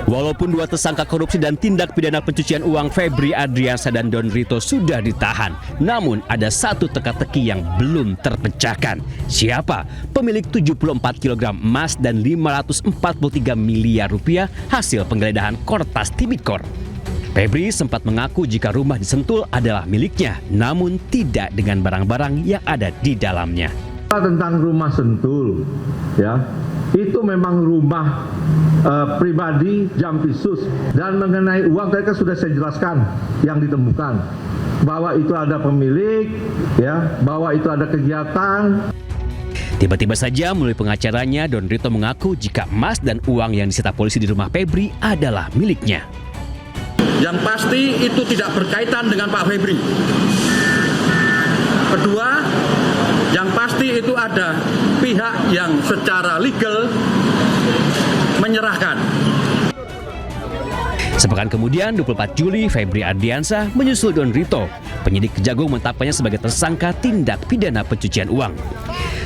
Walaupun dua tersangka korupsi dan tindak pidana pencucian uang Febri Ardiansyah dan Don Rito sudah ditahan, namun ada satu teka-teki yang belum terpecahkan. Siapa pemilik 74 kg emas dan 543 miliar rupiah hasil penggeledahan Kortas Tipikor? Febri sempat mengaku jika rumah di Sentul adalah miliknya, namun tidak dengan barang-barang yang ada di dalamnya. Tentang rumah Sentul, ya, itu memang rumah pribadi Jampitsus, dan mengenai uang tadi kan sudah saya jelaskan yang ditemukan bahwa itu ada pemilik, ya, bahwa itu ada kegiatan. Tiba-tiba saja melalui pengacaranya Don Rito mengaku jika emas dan uang yang disita polisi di rumah Febri adalah miliknya. Yang pasti itu tidak berkaitan dengan Pak Febri. Kedua, yang pasti itu ada pihak yang secara legal menyerahkan. Sepekan kemudian, 24 Juli, Febri Ardiansyah menyusul Don Rito. Penyidik Kejagung menetapkannya sebagai tersangka tindak pidana pencucian uang.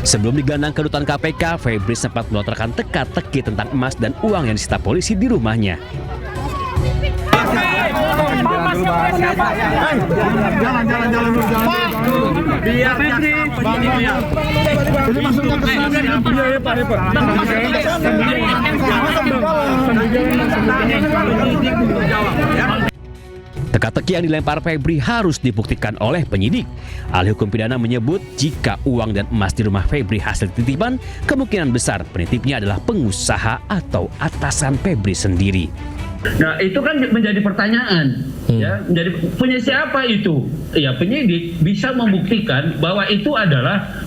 Sebelum digelandang ke rutan KPK, Febri sempat melontarkan teka-teki tentang emas dan uang yang disita polisi di rumahnya. Biar Febri Teka-teki yang dilempar Febri harus dibuktikan oleh penyidik. Ahli hukum pidana menyebut jika uang dan emas di rumah Febri hasil titipan, kemungkinan besar penitipnya adalah pengusaha atau atasan Febri sendiri. Nah, itu kan menjadi pertanyaan, ya, menjadi punya siapa itu? Ya, penyidik bisa membuktikan bahwa itu adalah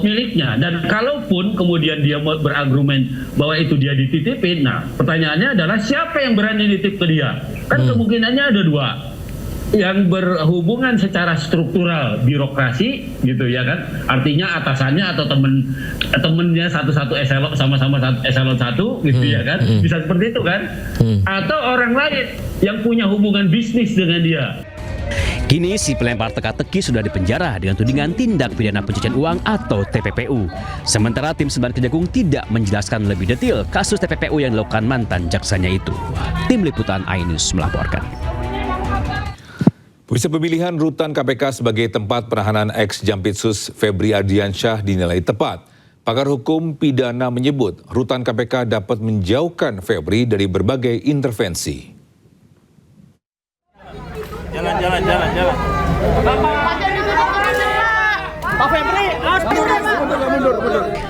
miliknya, dan kalaupun kemudian dia berargumen bahwa itu dia dititipin, nah pertanyaannya adalah siapa yang berani nitip ke dia? Kan kemungkinannya ada dua, yang berhubungan secara struktural birokrasi gitu ya kan, artinya atasannya atau temennya satu eselon, sama-sama eselon 1 gitu ya kan, bisa seperti itu kan, atau orang lain yang punya hubungan bisnis dengan dia. Kini si pelempar teka-teki sudah dipenjara dengan tudingan tindak pidana pencucian uang atau TPPU. Sementara tim Sembilan Kejagung tidak menjelaskan lebih detail kasus TPPU yang dilakukan mantan jaksanya itu. Tim Liputan iNews melaporkan. Pusat pemilihan rutan KPK sebagai tempat penahanan ex-Jampitsus Febri Ardiansyah dinilai tepat. Pakar hukum pidana menyebut rutan KPK dapat menjauhkan Febri dari berbagai intervensi. Jalan. Pak Febri,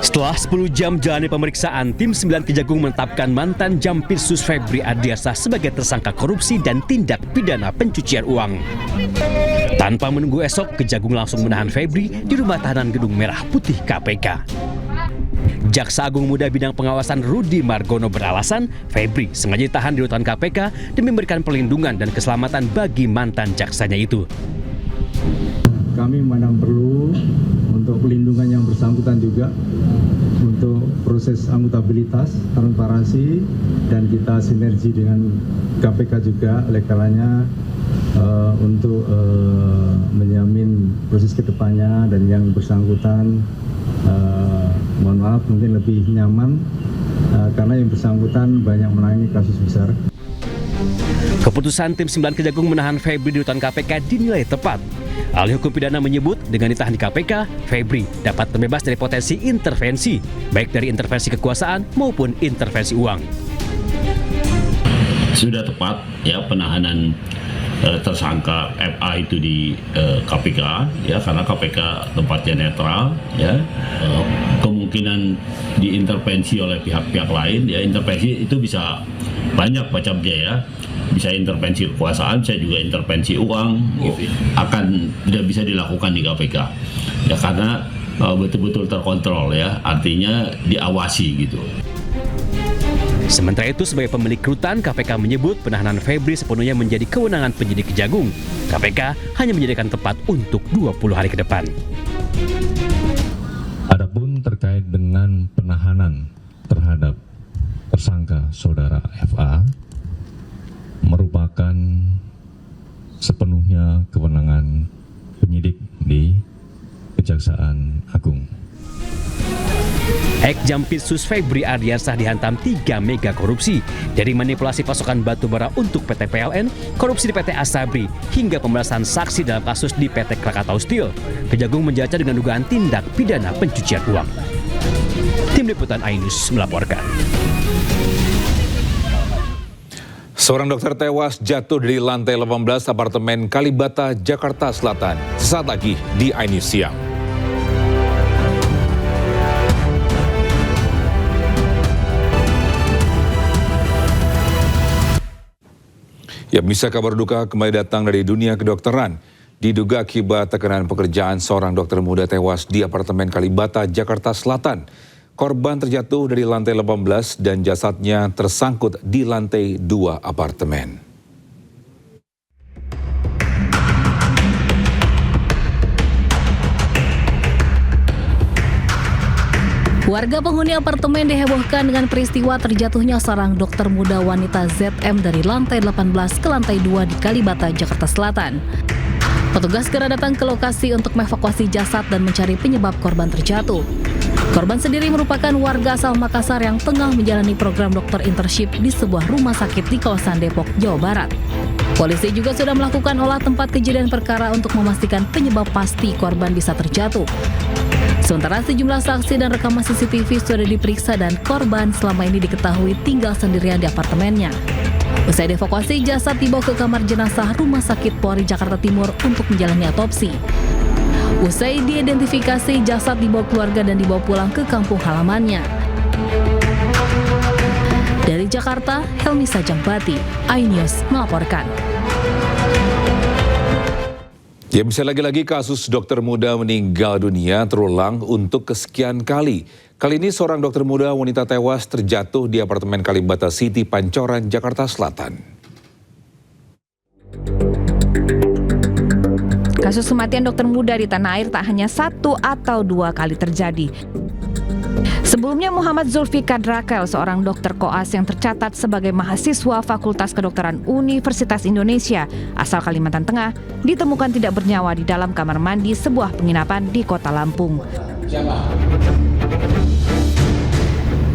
Setelah 10 jam jalani pemeriksaan, tim 9 Kejagung menetapkan mantan Jampitsus Febri Ardiansah sebagai tersangka korupsi dan tindak pidana pencucian uang. Tanpa menunggu esok, Kejagung langsung menahan Febri di rumah tahanan Gedung Merah Putih KPK. Jaksa Agung Muda Bidang Pengawasan Rudi Margono beralasan Febri sengaja ditahan di rutan KPK demi memberikan perlindungan dan keselamatan bagi mantan jaksanya itu. Kami memandang perlu untuk pelindungan yang bersangkutan juga, untuk proses akuntabilitas, transparansi, dan kita sinergi dengan KPK juga oleh kalanya untuk menjamin proses kedepannya dan yang bersangkutan mohon maaf mungkin lebih nyaman karena yang bersangkutan banyak menangani kasus besar. Keputusan tim 9 Kejagung menahan Febri di rutan KPK dinilai tepat. Ahli hukum pidana menyebut dengan ditahan di KPK, Febri dapat terbebas dari potensi intervensi, baik dari intervensi kekuasaan maupun intervensi uang. Sudah tepat ya penahanan tersangka FA itu di KPK ya, karena KPK tempatnya netral ya. Kemungkinan diintervensi oleh pihak-pihak lain ya, intervensi itu bisa banyak macamnya ya. Bisa intervensi kekuasaan, bisa juga intervensi uang, gitu. Akan tidak bisa dilakukan di KPK ya, karena betul-betul terkontrol ya, artinya diawasi gitu. Sementara itu, sebagai pemilik rutan, KPK menyebut penahanan Febri sepenuhnya menjadi kewenangan penyidik Kejagung. KPK hanya menjadikan tempat untuk 20 hari ke depan. Adapun terkait dengan penahanan terhadap tersangka saudara FA merupakan sepenuhnya kewenangan penyidik di Kejaksaan Agung. Ex-Jampitsus Febri Ardiansah dihantam 3 mega korupsi, dari manipulasi pasokan batu bara untuk PT PLN, korupsi di PT Asabri, hingga pemerasan saksi dalam kasus di PT Krakatau Steel. Kejagung menjaca dengan dugaan tindak pidana pencucian uang. Tim Liputan iNews melaporkan. Seorang dokter tewas jatuh dari lantai 18 apartemen Kalibata, Jakarta Selatan. Sesaat lagi di iNews Siang. Ya, bisa kabar duka kembali datang dari dunia kedokteran. Diduga akibat tekanan pekerjaan, seorang dokter muda tewas di apartemen Kalibata, Jakarta Selatan. Korban terjatuh dari lantai 18 dan jasadnya tersangkut di lantai 2 apartemen. Warga penghuni apartemen dihebohkan dengan peristiwa terjatuhnya seorang dokter muda wanita ZM dari lantai 18 ke lantai 2 di Kalibata, Jakarta Selatan. Petugas segera datang ke lokasi untuk mengevakuasi jasad dan mencari penyebab korban terjatuh. Korban sendiri merupakan warga asal Makassar yang tengah menjalani program dokter internship di sebuah rumah sakit di kawasan Depok, Jawa Barat. Polisi juga sudah melakukan olah tempat kejadian perkara untuk memastikan penyebab pasti korban bisa terjatuh. Sementara sejumlah saksi dan rekaman CCTV sudah diperiksa dan korban selama ini diketahui tinggal sendirian di apartemennya. Usai dievakuasi, jasad dibawa ke kamar jenazah Rumah Sakit Polri Jakarta Timur untuk menjalani otopsi. Usai diidentifikasi, jasad dibawa keluarga dan dibawa pulang ke kampung halamannya. Dari Jakarta, Helmi Sajangbati, iNews melaporkan. Ya, bisa lagi-lagi kasus dokter muda meninggal dunia terulang untuk kesekian kali. Kali ini seorang dokter muda wanita tewas terjatuh di apartemen Kalibata City, Pancoran, Jakarta Selatan. Kasus kematian dokter muda di tanah air tak hanya 1 atau 2 kali terjadi. Sebelumnya Muhammad Zulfikar Drakel, seorang dokter koas yang tercatat sebagai mahasiswa Fakultas Kedokteran Universitas Indonesia asal Kalimantan Tengah, ditemukan tidak bernyawa di dalam kamar mandi sebuah penginapan di Kota Lampung.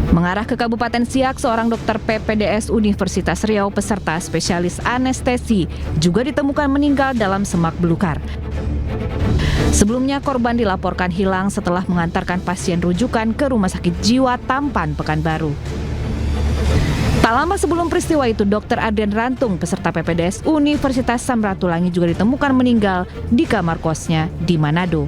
Mengarah ke Kabupaten Siak, seorang dokter PPDS Universitas Riau peserta spesialis anestesi juga ditemukan meninggal dalam semak belukar. Sebelumnya korban dilaporkan hilang setelah mengantarkan pasien rujukan ke Rumah Sakit Jiwa Tampan, Pekanbaru. Tak lama sebelum peristiwa itu, Dr. Adrian Rantung, peserta PPDS Universitas Samratulangi juga ditemukan meninggal di kamar kosnya di Manado.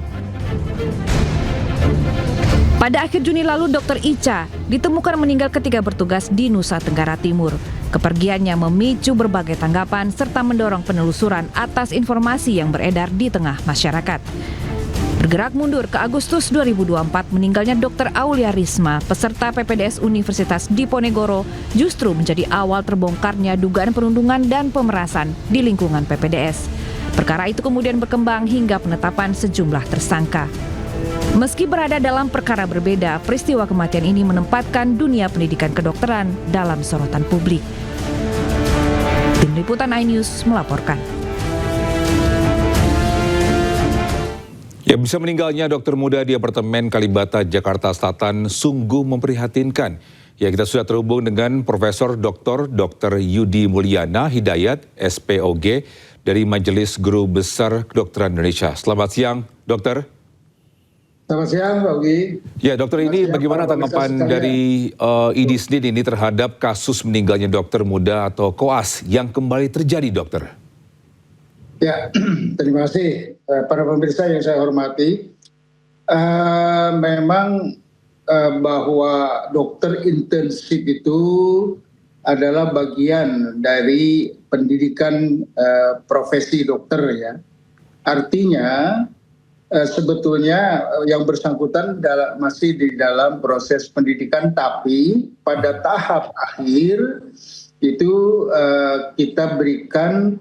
Pada akhir Juni lalu, Dr. Ica ditemukan meninggal ketika bertugas di Nusa Tenggara Timur. Kepergiannya memicu berbagai tanggapan serta mendorong penelusuran atas informasi yang beredar di tengah masyarakat. Bergerak mundur ke Agustus 2024, meninggalnya Dr. Aulia Risma, peserta PPDS Universitas Diponegoro, justru menjadi awal terbongkarnya dugaan perundungan dan pemerasan di lingkungan PPDS. Perkara itu kemudian berkembang hingga penetapan sejumlah tersangka. Meski berada dalam perkara berbeda, peristiwa kematian ini menempatkan dunia pendidikan kedokteran dalam sorotan publik. Tim Liputan iNews melaporkan. Ya, bisa meninggalnya dokter muda di apartemen Kalibata, Jakarta Selatan sungguh memprihatinkan. Ya, kita sudah terhubung dengan Profesor Dr. Yudi Mulyana Hidayat, SPOG, dari Majelis Guru Besar Kedokteran Indonesia. Selamat siang, dokter. Selamat siang, Pak Ugi. Ya, dokter, ini bagaimana tanggapan dari IDI sendiri ini terhadap kasus meninggalnya dokter muda atau koas yang kembali terjadi, dokter? Ya, terima kasih para pemirsa yang saya hormati. Memang bahwa dokter intensif itu adalah bagian dari pendidikan profesi dokter ya. Artinya sebetulnya yang bersangkutan masih di dalam proses pendidikan, tapi pada tahap akhir itu kita berikan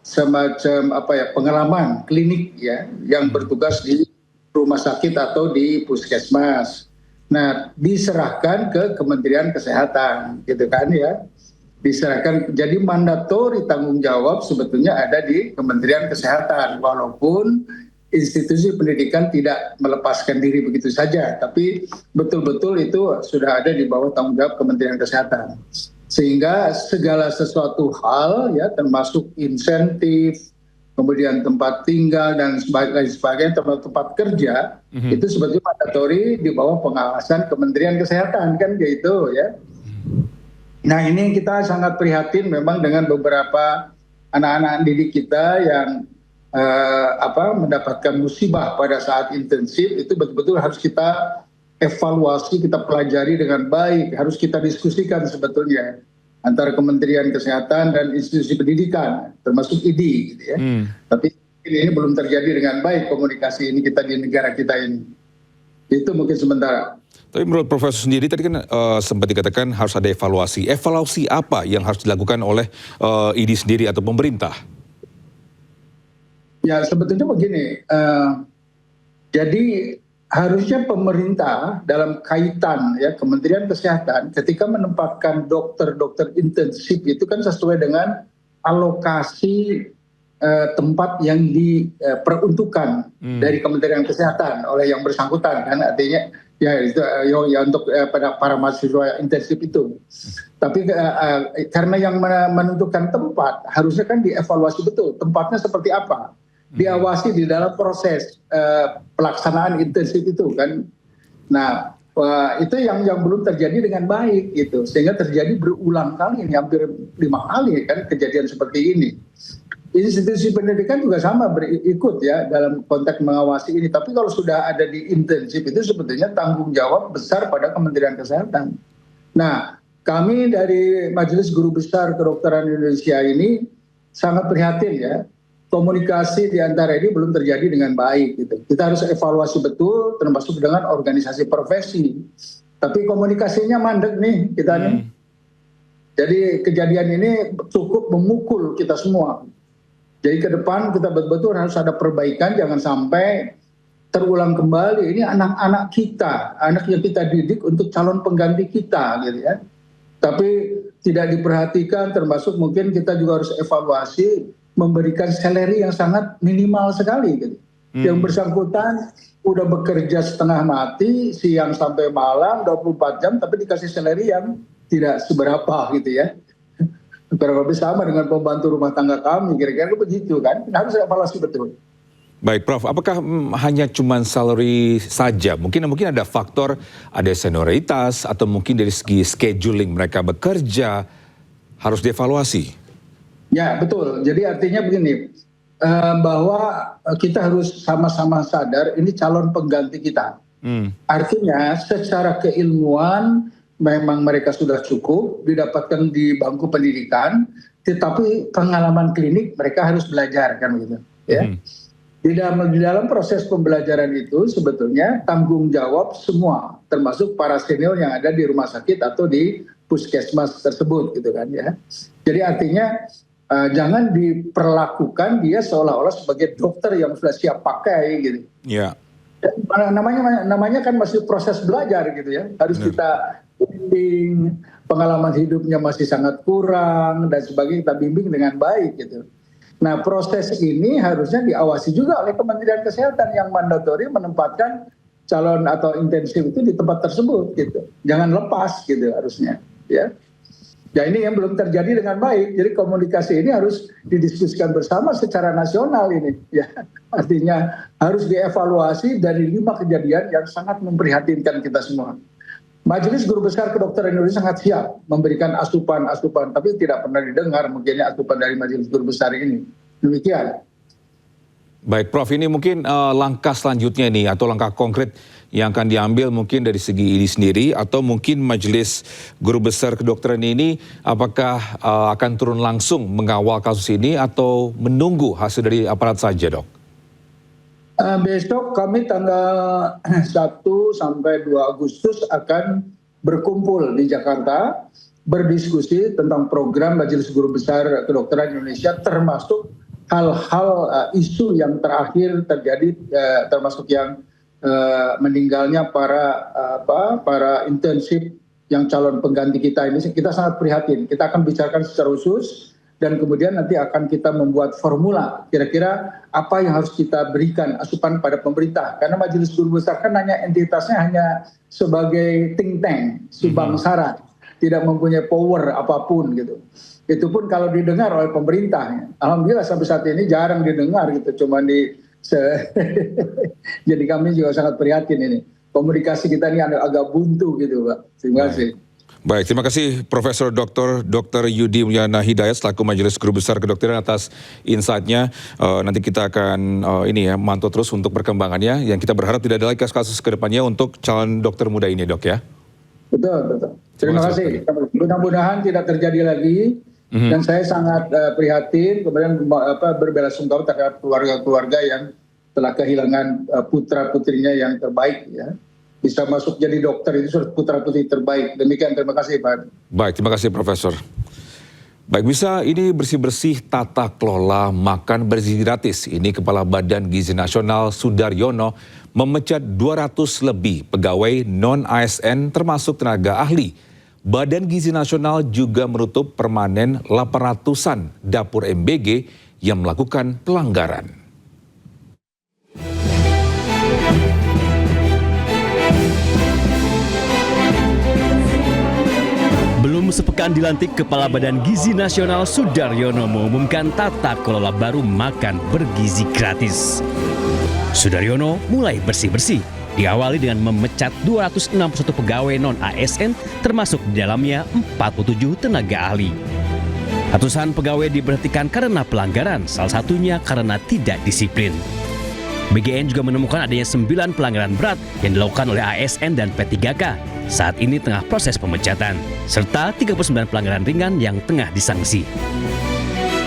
semacam pengalaman klinik ya yang bertugas di rumah sakit atau di puskesmas. Nah, diserahkan ke Kementerian Kesehatan gitu kan ya. Diserahkan, jadi mandatori tanggung jawab sebetulnya ada di Kementerian Kesehatan, walaupun institusi pendidikan tidak melepaskan diri begitu saja, tapi betul-betul itu sudah ada di bawah tanggung jawab Kementerian Kesehatan. Sehingga segala sesuatu hal ya, termasuk insentif, kemudian tempat tinggal dan sebagainya, tempat kerja, itu sebetulnya mandatori di bawah pengawasan Kementerian Kesehatan kan gitu ya. Nah, ini kita sangat prihatin memang dengan beberapa anak-anak didik kita yang mendapatkan musibah pada saat intensif. Itu betul-betul harus kita evaluasi, kita pelajari dengan baik, harus kita diskusikan sebetulnya antara Kementerian Kesehatan dan institusi pendidikan, termasuk IDI gitu ya. Tapi ini belum terjadi dengan baik komunikasi ini kita di negara kita ini. Itu mungkin sementara. Tapi menurut Profesor sendiri tadi kan sempat dikatakan harus ada evaluasi. Evaluasi apa yang harus dilakukan oleh IDI sendiri atau pemerintah? Ya sebetulnya begini, jadi harusnya pemerintah dalam kaitan ya Kementerian Kesehatan ketika menempatkan dokter-dokter intensif itu kan sesuai dengan alokasi tempat yang diperuntukkan dari Kementerian Kesehatan oleh yang bersangkutan kan, artinya ya itu ya untuk para mahasiswa intensif itu. Tapi karena yang menentukan tempat harusnya kan dievaluasi betul tempatnya seperti apa, diawasi di dalam proses pelaksanaan intensif itu kan. Nah itu yang belum terjadi dengan baik gitu, sehingga terjadi berulang kali, ini hampir 5 kali kan kejadian seperti ini. Institusi pendidikan juga sama berikut ya dalam konteks mengawasi ini, tapi kalau sudah ada di intensif itu sebetulnya tanggung jawab besar pada Kementerian Kesehatan. Nah, kami dari Majelis Guru Besar Kedokteran Indonesia ini sangat prihatin ya, komunikasi di antara ini belum terjadi dengan baik gitu. Kita harus evaluasi betul, termasuk dengan organisasi profesi. Tapi komunikasinya mandek nih kita nih. Jadi kejadian ini cukup memukul kita semua. Jadi ke depan kita betul-betul harus ada perbaikan, jangan sampai terulang kembali. Ini anak-anak kita, anak yang kita didik untuk calon pengganti kita gitu ya. Tapi tidak diperhatikan, termasuk mungkin kita juga harus evaluasi, memberikan salary yang sangat minimal sekali gitu. Yang bersangkutan udah bekerja setengah mati, siang sampai malam 24 jam, tapi dikasih salary yang tidak seberapa gitu ya. Kurang lebih sama dengan pembantu rumah tangga kami, kira-kira begitu kan, harus evaluasi betul. Baik Prof, apakah hanya cuma salary saja? Mungkin ada faktor, ada senioritas, atau mungkin dari segi scheduling mereka bekerja, harus dievaluasi? Ya betul, jadi artinya begini, bahwa kita harus sama-sama sadar ini calon pengganti kita. Artinya secara keilmuan memang mereka sudah cukup didapatkan di bangku pendidikan, tetapi pengalaman klinik mereka harus belajar kan begitu ya. Di dalam proses pembelajaran itu sebetulnya tanggung jawab semua, termasuk para senior yang ada di rumah sakit atau di puskesmas tersebut gitu kan ya. Jadi artinya jangan diperlakukan dia seolah-olah sebagai dokter yang sudah siap pakai gitu. Ya. Namanya kan masih proses belajar gitu ya. Harus kita bimbing, pengalaman hidupnya masih sangat kurang dan sebagainya, kita bimbing dengan baik gitu. Nah, proses ini harusnya diawasi juga oleh Kementerian Kesehatan yang mandatori menempatkan calon atau intensif itu di tempat tersebut gitu. Jangan lepas gitu harusnya, ya. Ya ini yang belum terjadi dengan baik. Jadi komunikasi ini harus didiskusikan bersama secara nasional ini, ya. Artinya harus dievaluasi dari 5 kejadian yang sangat memprihatinkan kita semua. Majelis Guru Besar Kedokteran Indonesia sangat siap memberikan asupan-asupan, tapi tidak pernah didengar mungkinnya asupan dari Majelis Guru Besar ini. Demikian. Baik, Prof, ini mungkin langkah selanjutnya nih atau langkah konkret yang akan diambil mungkin dari segi ini sendiri atau mungkin Majelis Guru Besar Kedokteran ini apakah akan turun langsung mengawal kasus ini atau menunggu hasil dari aparat saja, Dok? Besok kami tanggal 1 sampai 2 Agustus akan berkumpul di Jakarta berdiskusi tentang program Majelis Guru Besar Kedokteran Indonesia, termasuk hal-hal isu yang terakhir terjadi, termasuk yang meninggalnya para intensif yang calon pengganti kita ini. Kita sangat prihatin. Kita akan bicarakan secara khusus dan kemudian nanti akan kita membuat formula kira-kira apa yang harus kita berikan asupan pada pemerintah, karena Majelis Guru Besar kan hanya entitasnya hanya sebagai think tank, subang saran, tidak mempunyai power apapun gitu. Itu pun kalau didengar oleh pemerintah. Alhamdulillah sampai saat ini jarang didengar gitu, cuma jadi kami juga sangat prihatin ini. Komunikasi kita ini agak buntu gitu, Pak. Terima kasih. Baik, terima kasih Profesor Dr. Yudi Mulyana Hidayat selaku Majelis Guru Besar Kedokteran atas insight-nya. Nanti kita akan mantau terus untuk perkembangannya. Yang kita berharap tidak ada lagi kasus-kasus ke depannya untuk calon dokter muda ini, Dok, ya. Betul. Terima kasih. Mudah-mudahan tidak terjadi lagi. Dan saya sangat prihatin, kemudian berbelasungkawa terhadap keluarga-keluarga yang telah kehilangan putra-putrinya yang terbaik, ya. Bisa masuk jadi dokter itu sudah putra-putri terbaik. Demikian, terima kasih Pak. Baik, terima kasih Profesor. Baik, bisa ini bersih-bersih tata kelola makan bergizi gratis. Ini Kepala Badan Gizi Nasional Sudaryono memecat 200 lebih pegawai non-ASN termasuk tenaga ahli. Badan Gizi Nasional juga menutup permanen 800-an dapur MBG yang melakukan pelanggaran. Belum sepekan dilantik, Kepala Badan Gizi Nasional Sudaryono mengumumkan tata kelola baru makan bergizi gratis. Sudaryono mulai bersih-bersih, diawali dengan memecat 261 pegawai non-ASN, termasuk di dalamnya 47 tenaga ahli. Ratusan pegawai diberhentikan karena pelanggaran, salah satunya karena tidak disiplin. BGN juga menemukan adanya 9 pelanggaran berat yang dilakukan oleh ASN dan P3K. Saat ini tengah proses pemecatan, serta 39 pelanggaran ringan yang tengah disangsi.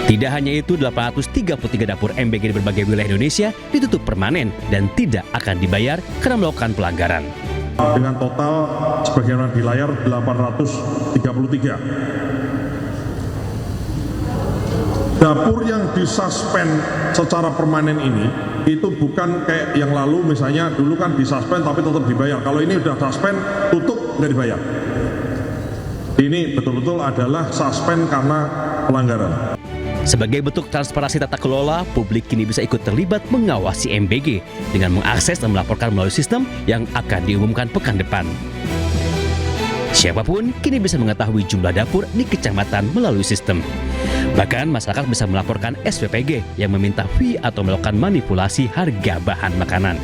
Tidak hanya itu, 833 dapur MBG di berbagai wilayah Indonesia ditutup permanen dan tidak akan dibayar karena melakukan pelanggaran. Dengan total sebagaimana di layar 833. Dapur yang disuspend secara permanen ini itu bukan kayak yang lalu, misalnya dulu kan disuspend tapi tetap dibayar. Kalau ini udah suspend, tutup, nggak dibayar. Ini betul-betul adalah suspend karena pelanggaran. Sebagai bentuk transparansi tata kelola, publik kini bisa ikut terlibat mengawasi MBG dengan mengakses dan melaporkan melalui sistem yang akan diumumkan pekan depan. Siapapun kini bisa mengetahui jumlah dapur di kecamatan melalui sistem. Bahkan masyarakat bisa melaporkan SPPG yang meminta fee atau melakukan manipulasi harga bahan makanan.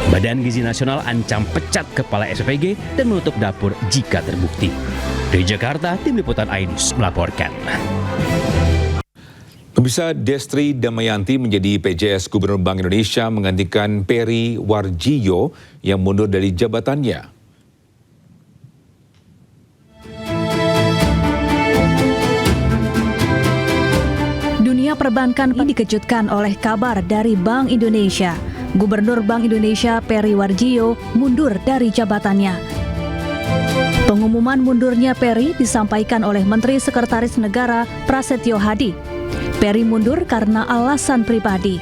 Badan Gizi Nasional ancam pecat kepala SPPG dan menutup dapur jika terbukti. Dari Jakarta, Tim Liputan iNews melaporkan. Pemirsa, Destri Damayanti menjadi PJS Gubernur Bank Indonesia menggantikan Peri Warjio yang mundur dari jabatannya. Dunia perbankan dikejutkan oleh kabar dari Bank Indonesia. Gubernur Bank Indonesia Peri Warjio mundur dari jabatannya. Pengumuman mundurnya Peri disampaikan oleh Menteri Sekretaris Negara Prasetyo Hadi. Peri mundur karena alasan pribadi.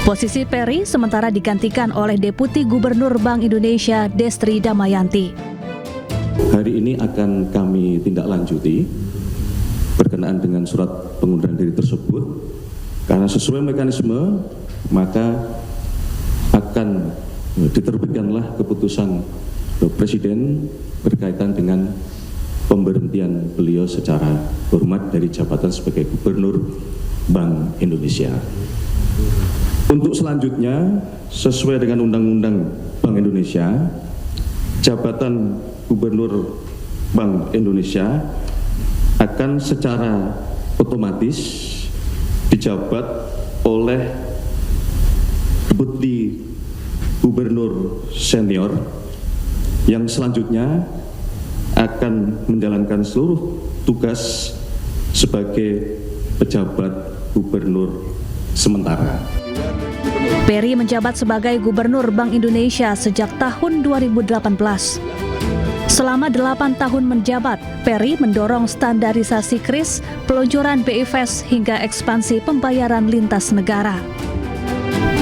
Posisi Peri sementara digantikan oleh Deputi Gubernur Bank Indonesia Destri Damayanti. Hari ini akan kami tindak lanjuti berkenaan dengan surat pengunduran diri tersebut, karena sesuai mekanisme maka akan diterbitkanlah keputusan Presiden berkaitan dengan pemberhentian beliau secara hormat dari jabatan sebagai Gubernur Bank Indonesia. Untuk selanjutnya, sesuai dengan Undang-Undang Bank Indonesia, jabatan Gubernur Bank Indonesia akan secara otomatis dijabat oleh Deputi Gubernur Senior yang selanjutnya akan menjalankan seluruh tugas sebagai pejabat gubernur sementara. Peri menjabat sebagai Gubernur Bank Indonesia sejak tahun 2018. Selama 8 tahun menjabat, Peri mendorong standarisasi KRIS, peluncuran BI Fast hingga ekspansi pembayaran lintas negara.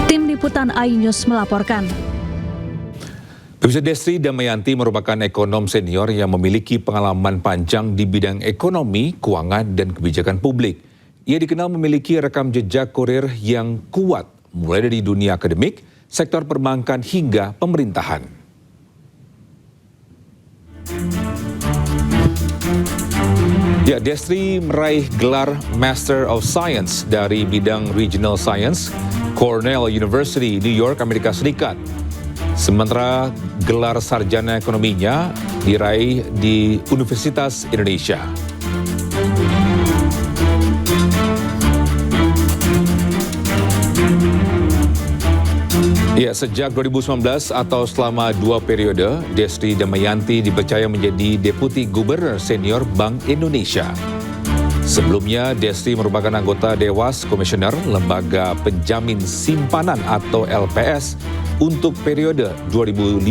Tim Liputan iNews melaporkan. Pemirsa, Destri Damayanti merupakan ekonom senior yang memiliki pengalaman panjang di bidang ekonomi, keuangan, dan kebijakan publik. Ia dikenal memiliki rekam jejak karir yang kuat, mulai dari dunia akademik, sektor perbankan, hingga pemerintahan. Ya, Destri meraih gelar Master of Science dari bidang Regional Science, Cornell University, New York, Amerika Serikat. Sementara gelar sarjana ekonominya diraih di Universitas Indonesia. Ya, sejak 2019 atau selama 2 periode, Destri Damayanti dipercaya menjadi Deputi Gubernur Senior Bank Indonesia. Sebelumnya, Destri merupakan anggota Dewas Komisioner Lembaga Penjamin Simpanan atau LPS untuk periode 2015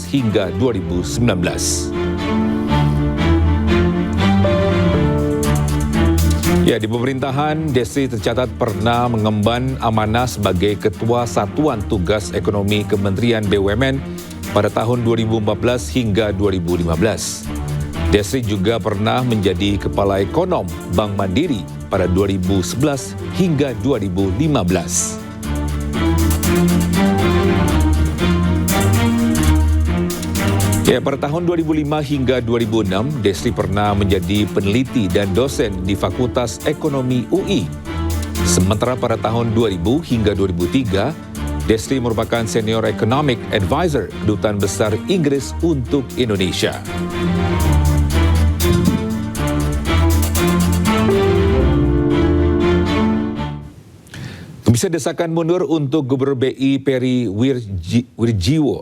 hingga 2019. Ya, di pemerintahan, Destri tercatat pernah mengemban amanah sebagai Ketua Satuan Tugas Ekonomi Kementerian BUMN pada tahun 2014 hingga 2015. Destri juga pernah menjadi Kepala Ekonom Bank Mandiri pada 2011 hingga 2015. Ya, pada tahun 2005 hingga 2006, Destri pernah menjadi peneliti dan dosen di Fakultas Ekonomi UI. Sementara pada tahun 2000 hingga 2003, Destri merupakan Senior Economic Advisor Kedutaan Besar Inggris untuk Indonesia. Bisa desakan mundur untuk Gubernur BI Peri Warjio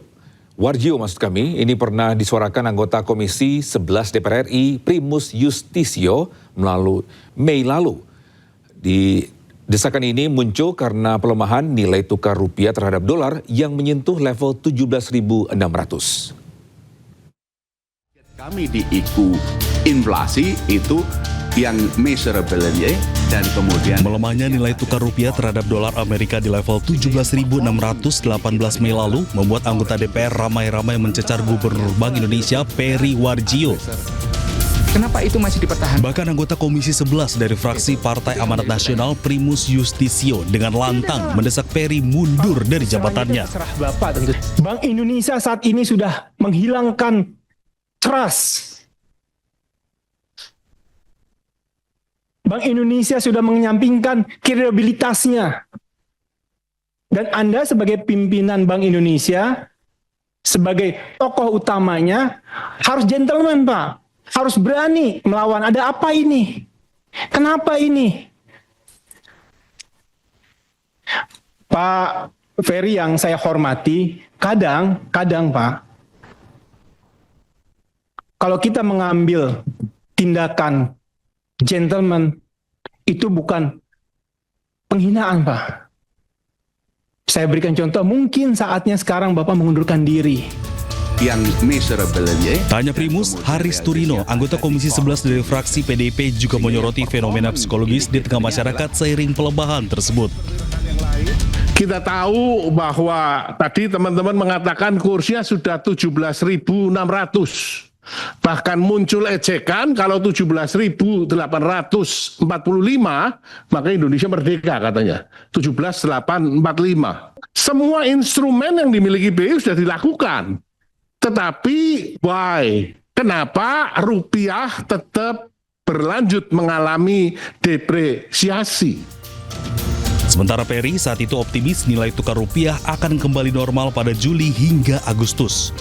maksud kami, ini pernah disuarakan anggota Komisi 11 DPR RI Primus Yustisio melalui Mei lalu. Desakan ini muncul karena pelemahan nilai tukar rupiah terhadap dolar yang menyentuh level 17.600. Kami di IKU inflasi itu yang measurable dan kemudian melemahnya nilai tukar rupiah terhadap dolar Amerika di level 17.618 Mei lalu membuat anggota DPR ramai-ramai mencecar Gubernur Bank Indonesia Peri Warjio. Kenapa itu masih dipertahankan? Bahkan anggota Komisi 11 dari fraksi Partai Amanat Nasional Primus Yustisio dengan lantang mendesak Peri mundur dari jabatannya. Bank Indonesia saat ini sudah menghilangkan trust. Bank Indonesia sudah menyampingkan kredibilitasnya. Dan Anda sebagai pimpinan Bank Indonesia, sebagai tokoh utamanya, harus gentleman, Pak. Harus berani melawan. Ada apa ini? Kenapa ini? Pak Ferry yang saya hormati, kadang Pak, kalau kita mengambil tindakan gentleman itu bukan penghinaan, Pak. Saya berikan contoh, mungkin saatnya sekarang Bapak mengundurkan diri. Yang miserable-nya. Tanya Primus, Haris Turino, anggota Komisi 11 dari fraksi PDIP juga menyoroti fenomena psikologis di tengah masyarakat seiring pelebahan tersebut. Kita tahu bahwa tadi teman-teman mengatakan kursinya sudah 17.600. Bahkan muncul ejekan kalau 17.845 maka Indonesia merdeka katanya. 17.845. Semua instrumen yang dimiliki BI sudah dilakukan. Tetapi why? Kenapa rupiah tetap berlanjut mengalami depresiasi? Sementara Perry saat itu optimis nilai tukar rupiah akan kembali normal pada Juli hingga Agustus.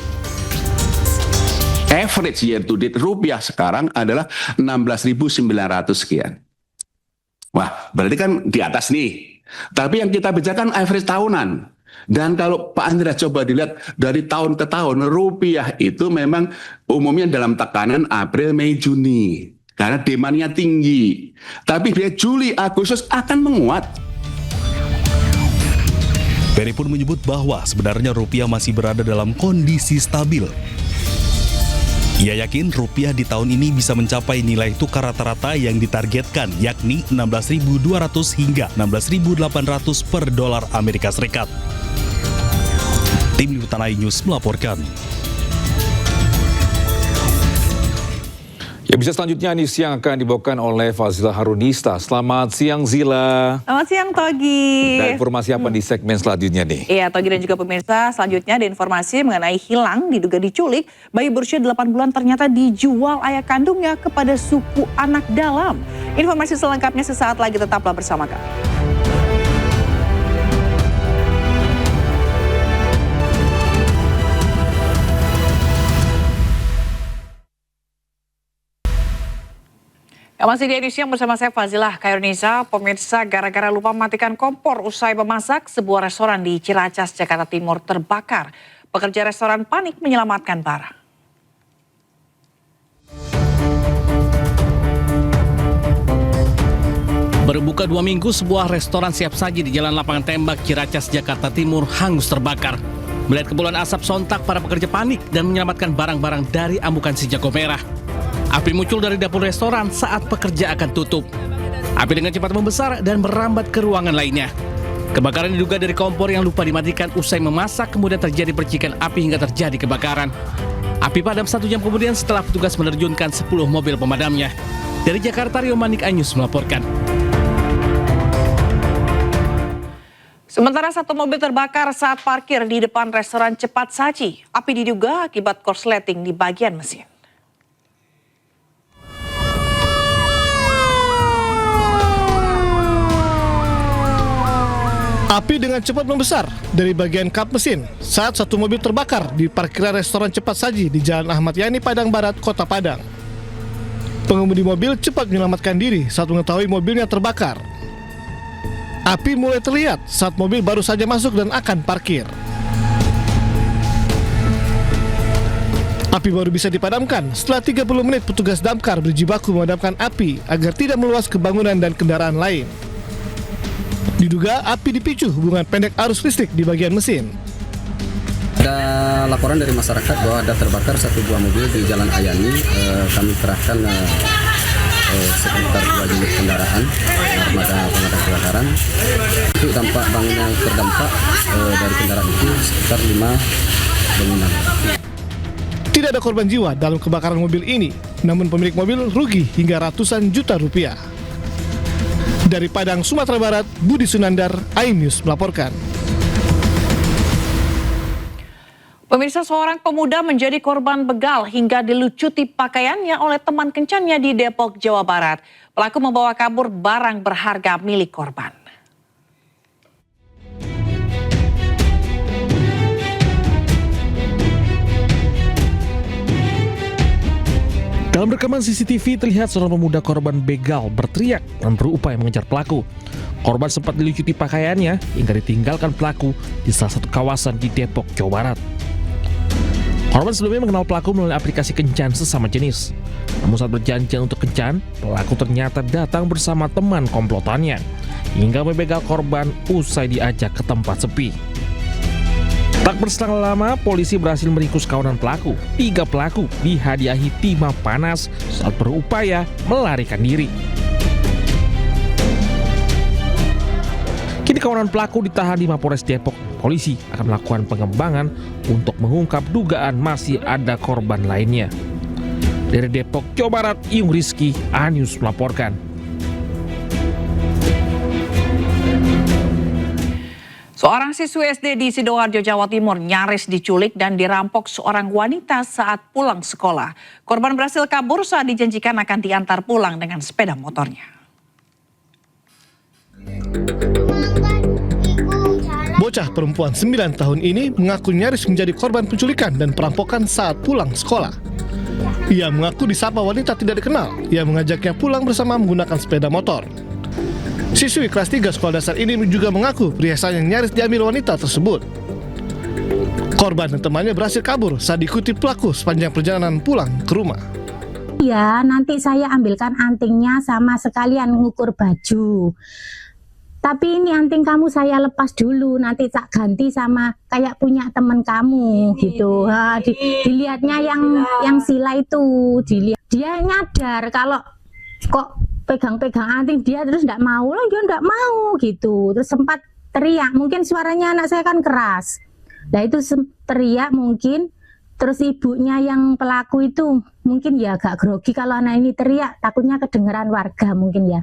Average year to date rupiah sekarang adalah 16.900 sekian. Wah, berarti kan di atas nih. Tapi yang kita bicarakan average tahunan. Dan kalau Pak Andreas coba dilihat dari tahun ke tahun, rupiah itu memang umumnya dalam tekanan April, Mei, Juni. Karena demandnya tinggi. Tapi dia Juli, Agustus akan menguat. Perry pun menyebut bahwa sebenarnya rupiah masih berada dalam kondisi stabil. Ia yakin rupiah di tahun ini bisa mencapai nilai tukar rata-rata yang ditargetkan, yakni 16.200 hingga 16.800 per dolar Amerika Serikat. Tim Liputan iNews melaporkan. Ya, bisa selanjutnya nih siang akan dibawakan oleh Fazila Harunista. Selamat siang Zila. Selamat siang Togi. Dan informasi apa di segmen selanjutnya nih? Iya Togi dan juga pemirsa, selanjutnya ada informasi mengenai hilang diduga diculik. Bayi berusia 8 bulan ternyata dijual ayah kandungnya kepada suku anak dalam. Informasi selengkapnya sesaat lagi, tetaplah bersama kami. Masih di edisi yang bersama saya Fazila Khairunisa. Pemirsa, gara-gara lupa mematikan kompor usai memasak, sebuah restoran di Ciracas, Jakarta Timur terbakar. Pekerja restoran panik menyelamatkan barang. Berbuka 2 minggu, sebuah restoran siap saji di Jalan Lapangan Tembak, Ciracas, Jakarta Timur hangus terbakar. Melihat kepulan asap, sontak para pekerja panik dan menyelamatkan barang-barang dari ambukan si jago merah. Api muncul dari dapur restoran saat pekerja akan tutup. Api dengan cepat membesar dan merambat ke ruangan lainnya. Kebakaran diduga dari kompor yang lupa dimatikan usai memasak, kemudian terjadi percikan api hingga terjadi kebakaran. Api padam 1 jam kemudian setelah petugas menerjunkan 10 mobil pemadamnya. Dari Jakarta, Rio Manik, iNews melaporkan. Sementara 1 mobil terbakar saat parkir di depan restoran cepat saji. Api diduga akibat korsleting di bagian mesin. Api dengan cepat membesar dari bagian kap mesin saat 1 mobil terbakar di parkiran restoran cepat saji di Jalan Ahmad Yani, Padang Barat, Kota Padang. Pengemudi mobil cepat menyelamatkan diri saat mengetahui mobilnya terbakar. Api mulai terlihat saat mobil baru saja masuk dan akan parkir. Api baru bisa dipadamkan setelah 30 menit petugas damkar berjibaku memadamkan api agar tidak meluas ke bangunan dan kendaraan lain. Diduga api dipicu hubungan pendek arus listrik di bagian mesin. Ada laporan dari masyarakat bahwa ada terbakar 1 buah mobil di Jalan Ayani. Kami kerahkan sekitar 2 unit kendaraan armada pemadam kebakaran. Untuk dampak bangunan yang terdampak dari kendaraan itu sekitar 5 bangunan. Tidak ada korban jiwa dalam kebakaran mobil ini, namun pemilik mobil rugi hingga ratusan juta rupiah. Dari Padang, Sumatera Barat, Budi Sunandar, iNews melaporkan. Pemirsa, seorang pemuda menjadi korban begal hingga dilucuti pakaiannya oleh teman kencannya di Depok, Jawa Barat. Pelaku membawa kabur barang berharga milik korban. Dalam rekaman CCTV terlihat seorang pemuda korban begal berteriak dan berupaya mengejar pelaku. Korban sempat dilucuti pakaiannya hingga ditinggalkan pelaku di salah satu kawasan di Depok, Jawa Barat. Korban sebelumnya mengenal pelaku melalui aplikasi kencan sesama jenis. Namun saat berjanjian untuk kencan, pelaku ternyata datang bersama teman komplotannya hingga membegal korban usai diajak ke tempat sepi. Tak berselang lama, polisi berhasil meringkus kawanan pelaku. 3 pelaku dihadiahi timah panas saat berupaya melarikan diri. Kini kawanan pelaku ditahan di Mapolres Depok. Polisi akan melakukan pengembangan untuk mengungkap dugaan masih ada korban lainnya. Dari Depok, Jawa Barat, Iyung Rizky, A-News melaporkan. Seorang siswi SD di Sidoarjo, Jawa Timur nyaris diculik dan dirampok seorang wanita saat pulang sekolah. Korban berhasil kabur saat dijanjikan akan diantar pulang dengan sepeda motornya. Bocah perempuan 9 tahun ini mengaku nyaris menjadi korban penculikan dan perampokan saat pulang sekolah. Ia mengaku disapa wanita tidak dikenal yang mengajaknya pulang bersama menggunakan sepeda motor. Siswi kelas 3 sekolah dasar ini juga mengaku perhiasan yang nyaris diambil wanita tersebut. Korban dan temannya berhasil kabur saat diikuti pelaku sepanjang perjalanan pulang ke rumah. Ya, nanti saya ambilkan antingnya sama sekalian ngukur baju. Tapi ini anting kamu saya lepas dulu, nanti tak ganti sama kayak punya teman kamu gitu. Dilihatnya yang sila itu, dia nyadar kalau kok pegang-pegang anting dia terus enggak mau, dia enggak mau gitu. Terus sempat teriak, mungkin suaranya anak saya kan keras. Nah itu teriak mungkin, terus ibunya yang pelaku itu mungkin ya agak grogi kalau anak ini teriak, takutnya kedengeran warga mungkin ya.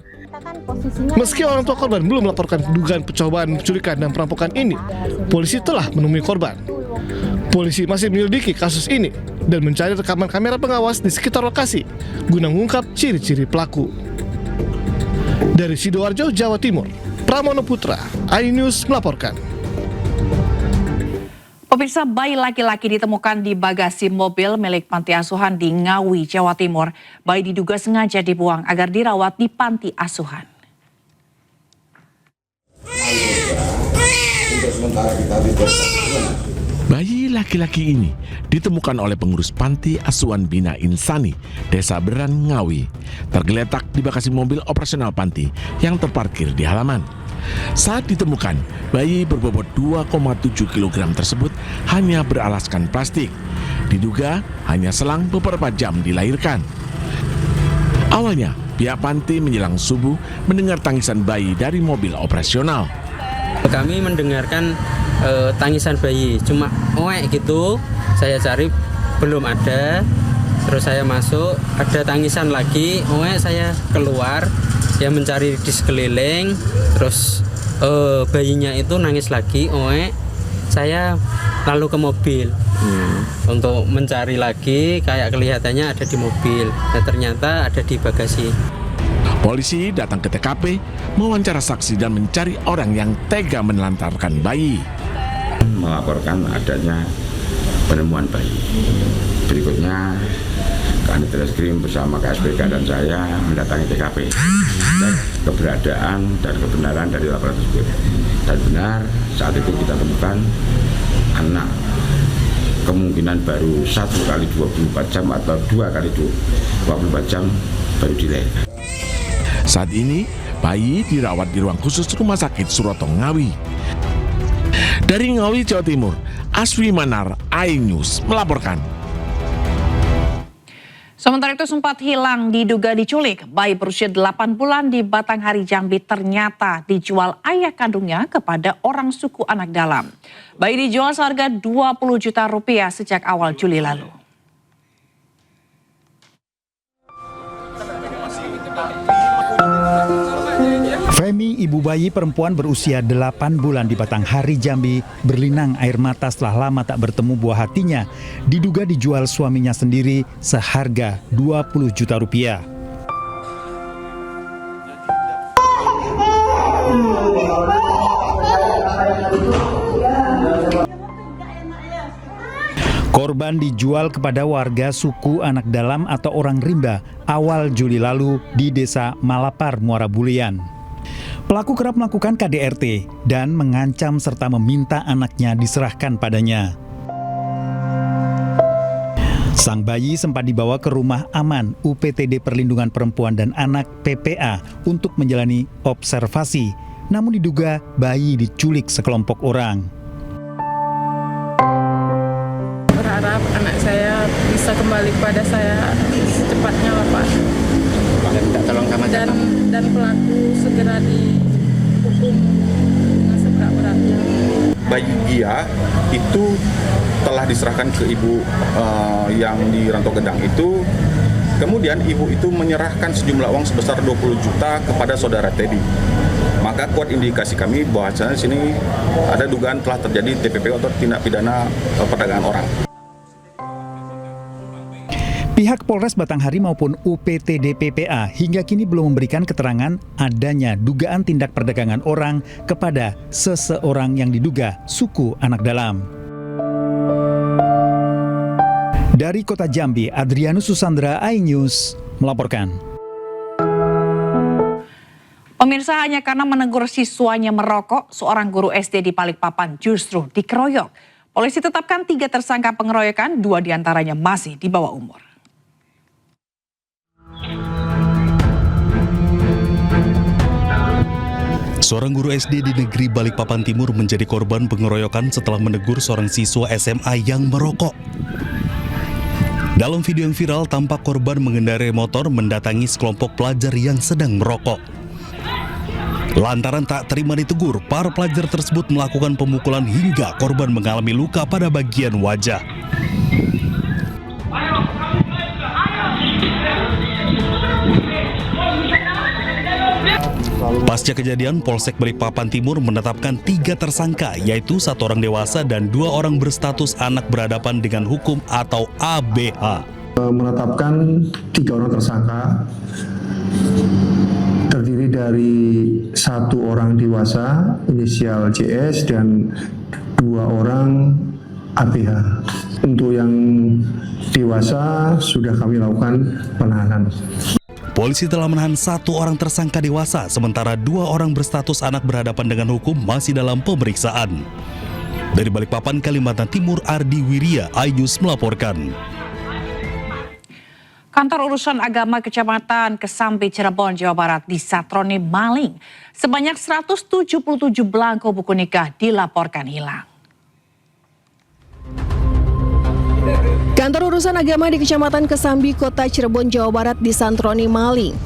Meski orang tua korban belum melaporkan dugaan percobaan penculikan dan perampokan ini, polisi telah menemui korban. Polisi masih menyelidiki kasus ini dan mencari rekaman kamera pengawas di sekitar lokasi guna mengungkap ciri-ciri pelaku. Dari Sidoarjo, Jawa Timur, Pramono Putra, iNews melaporkan. Pemirsa, bayi laki-laki ditemukan di bagasi mobil milik panti asuhan di Ngawi, Jawa Timur. Bayi diduga sengaja dibuang agar dirawat di panti asuhan. Bayi laki-laki ini ditemukan oleh pengurus panti asuhan Bina Insani, Desa Beran, Ngawi, tergeletak di bagasi mobil operasional panti yang terparkir di halaman. Saat ditemukan, bayi berbobot 2,7 kg tersebut hanya beralaskan plastik. Diduga hanya selang beberapa jam dilahirkan. Awalnya, pihak panti menjelang subuh mendengar tangisan bayi dari mobil operasional. Kami mendengarkan tangisan bayi, cuma oek gitu. Saya cari belum ada. Terus saya masuk, ada tangisan lagi, oek saya keluar. Ya mencari di sekeliling, terus bayinya itu nangis lagi, saya lalu ke mobil untuk mencari lagi, kayak kelihatannya ada di mobil, dan ternyata ada di bagasi. Polisi datang ke TKP, mewawancara saksi dan mencari orang yang tega menelantarkan bayi. Melaporkan adanya penemuan bayi. Berikutnya Kanit Reskrim bersama KSPK dan saya mendatangi TKP. Keberadaan dan kebenaran dari laporan tersebut. Dan benar saat itu kita temukan anak kemungkinan baru 1 kali 24 jam atau 2 kali 24 jam baru dilahirkan. Saat ini bayi dirawat di ruang khusus Rumah Sakit Suroto Ngawi. Dari Ngawi, Jawa Timur, Aswi Manar, iNews melaporkan. Sementara itu sempat hilang diduga diculik. Bayi berusia 8 bulan di Batanghari, Jambi ternyata dijual ayah kandungnya kepada orang suku anak dalam. Bayi dijual seharga 20 juta rupiah sejak awal Juli lalu. Femi, ibu bayi perempuan berusia 8 bulan di Batanghari, Jambi, berlinang air mata setelah lama tak bertemu buah hatinya, diduga dijual suaminya sendiri seharga 20 juta rupiah. Korban dijual kepada warga suku Anak Dalam atau orang rimba awal Juli lalu di Desa Malapar, Muara Bulian. Pelaku kerap melakukan KDRT dan mengancam serta meminta anaknya diserahkan padanya. Sang bayi sempat dibawa ke rumah aman UPTD Perlindungan Perempuan dan Anak PPA untuk menjalani observasi, namun diduga bayi diculik sekelompok orang. Berharap anak saya bisa kembali kepada saya secepatnya lah Pak. Dan pelaku segera dihukum dengan seberat-beratnya. Bayi dia itu telah diserahkan ke ibu yang di Rantau Gedang itu. Kemudian ibu itu menyerahkan sejumlah uang sebesar 20 juta kepada saudara Teddy. Maka kuat indikasi kami bahwasanya sini ada dugaan telah terjadi TPPO atau tindak pidana perdagangan orang. Pihak Polres Batanghari maupun UPTD PPA hingga kini belum memberikan keterangan adanya dugaan tindak perdagangan orang kepada seseorang yang diduga suku Anak Dalam. Dari Kota Jambi, Adrianus Susandra, iNews melaporkan. Pemirsa, hanya karena menegur siswanya merokok, seorang guru SD di Balikpapan justru dikeroyok. Polisi tetapkan 3 tersangka pengeroyokan, 2 diantaranya masih di bawah umur. Seorang guru SD di negeri Balikpapan Timur menjadi korban pengeroyokan setelah menegur seorang siswa SMA yang merokok. Dalam video yang viral, tampak korban mengendarai motor mendatangi sekelompok pelajar yang sedang merokok. Lantaran tak terima ditegur, para pelajar tersebut melakukan pemukulan hingga korban mengalami luka pada bagian wajah. Pasca kejadian, Polsek Balikpapan Timur menetapkan 3 tersangka, yaitu 1 orang dewasa dan 2 orang berstatus anak berhadapan dengan hukum atau ABH. Menetapkan 3 orang tersangka, terdiri dari 1 orang dewasa, inisial JS, dan 2 orang ABH. Untuk yang dewasa sudah kami lakukan penahanan. Polisi telah menahan 1 orang tersangka dewasa, sementara 2 orang berstatus anak berhadapan dengan hukum masih dalam pemeriksaan. Dari Balikpapan, Kalimantan Timur, Ardi Wirya, iNews melaporkan. Kantor Urusan Agama Kecamatan Kesambi, Cirebon, Jawa Barat disatroni maling. Sebanyak 177 belangko buku nikah dilaporkan hilang. Kantor Urusan Agama di Kecamatan Kesambi, Kota Cirebon, Jawa Barat disantroni maling.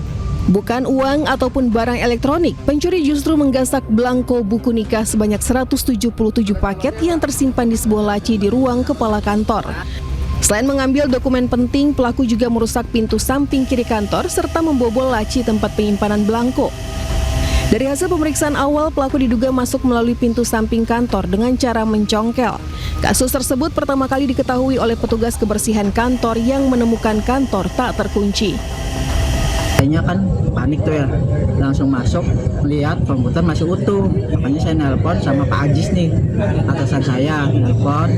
Bukan uang ataupun barang elektronik, pencuri justru menggasak belangko buku nikah sebanyak 177 paket yang tersimpan di sebuah laci di ruang kepala kantor. Selain mengambil dokumen penting, pelaku juga merusak pintu samping kiri kantor serta membobol laci tempat penyimpanan belangko. Dari hasil pemeriksaan awal, pelaku diduga masuk melalui pintu samping kantor dengan cara mencongkel. Kasus tersebut pertama kali diketahui oleh petugas kebersihan kantor yang menemukan kantor tak terkunci. Kayaknya kan panik tuh ya, langsung masuk, lihat komputer masih utuh. Makanya saya nelpon sama Pak Ajis nih, atasan saya nelpon.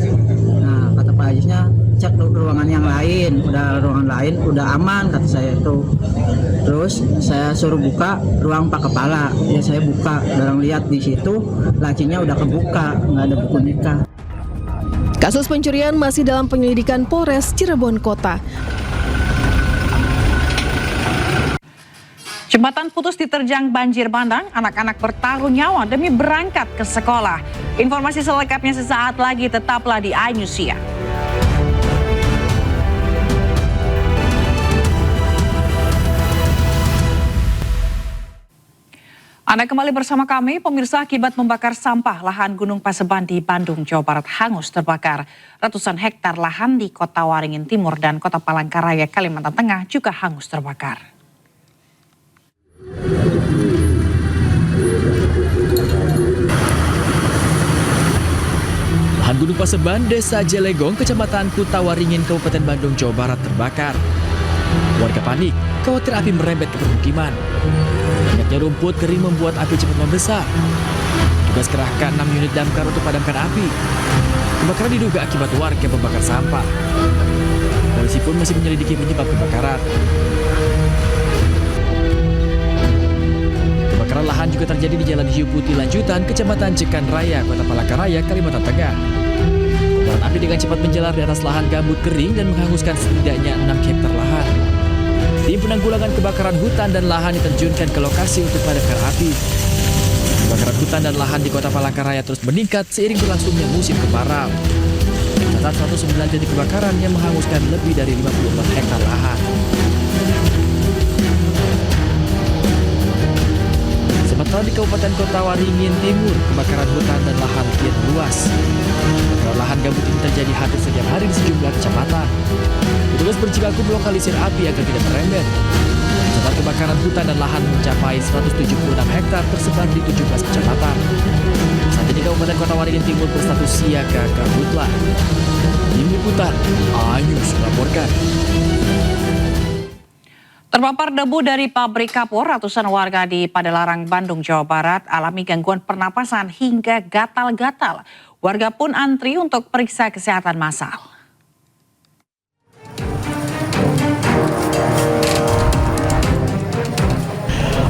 Nah, kata Pak Ajisnya, cek ruangan yang lain, ruangan lain udah aman, kata saya itu. Terus saya suruh buka ruang Pak Kepala, ya saya buka, dorong lihat di situ lacinya udah kebuka, nggak ada buku nikah. Kasus pencurian masih dalam penyelidikan Polres Cirebon Kota. Jembatan putus diterjang banjir bandang, anak-anak bertaruh nyawa demi berangkat ke sekolah. Informasi selengkapnya sesaat lagi, tetaplah di iNews Siang. Anda kembali bersama kami, pemirsa. Akibat membakar sampah, lahan Gunung Paseban di Bandung, Jawa Barat hangus terbakar. Ratusan hektar lahan di Kota Waringin Timur dan Kota Palangkaraya, Kalimantan Tengah juga hangus terbakar. Lahan Gunung Paseban, Desa Jelegong, Kecamatan Kutawaringin, Kabupaten Bandung, Jawa Barat terbakar. Warga panik, khawatir api merembet ke permukiman. Banyaknya rumput kering membuat api cepat membesar. Tugas kerahkan 6 unit damkar untuk padamkan api. Kebakaran diduga akibat warga membakar sampah. Polisi pun masih menyelidiki penyebab kebakaran. Kebakaran lahan juga terjadi di Jalan Hiu Putih Lanjutan, Kecamatan Jekan Raya, Kota Palangkaraya, Kalimantan Tengah. Kobaran api dengan cepat menjalar di atas lahan gambut kering dan menghanguskan setidaknya 6 hektar lahan. Tim penanggulangan kebakaran hutan dan lahan diterjunkan ke lokasi untuk memadamkan api. Kebakaran hutan dan lahan di Kota Palangkaraya terus meningkat seiring berlangsungnya musim kemarau. Tercatat 109 titik kebakaran yang menghanguskan lebih dari 54 hektar lahan. Sementara di Kabupaten Kota Waringin Timur, kebakaran hutan dan lahan kian meluas. Kebakaran lahan gambut ini terjadi hampir setiap hari di sejumlah kecamatan. Petugas berjibaku melokalisir api agar tidak merembet. Total kebakaran hutan dan lahan mencapai 176 hektar tersebar di 17 kecamatan. Saat ini Kabupaten Kota Waringin Timur berstatus siaga karhutla. Tim Liputan, News melaporkan. Terpapar debu dari pabrik kapur, ratusan warga di Padalarang, Bandung, Jawa Barat alami gangguan pernapasan hingga gatal-gatal. Warga pun antri untuk periksa kesehatan massal.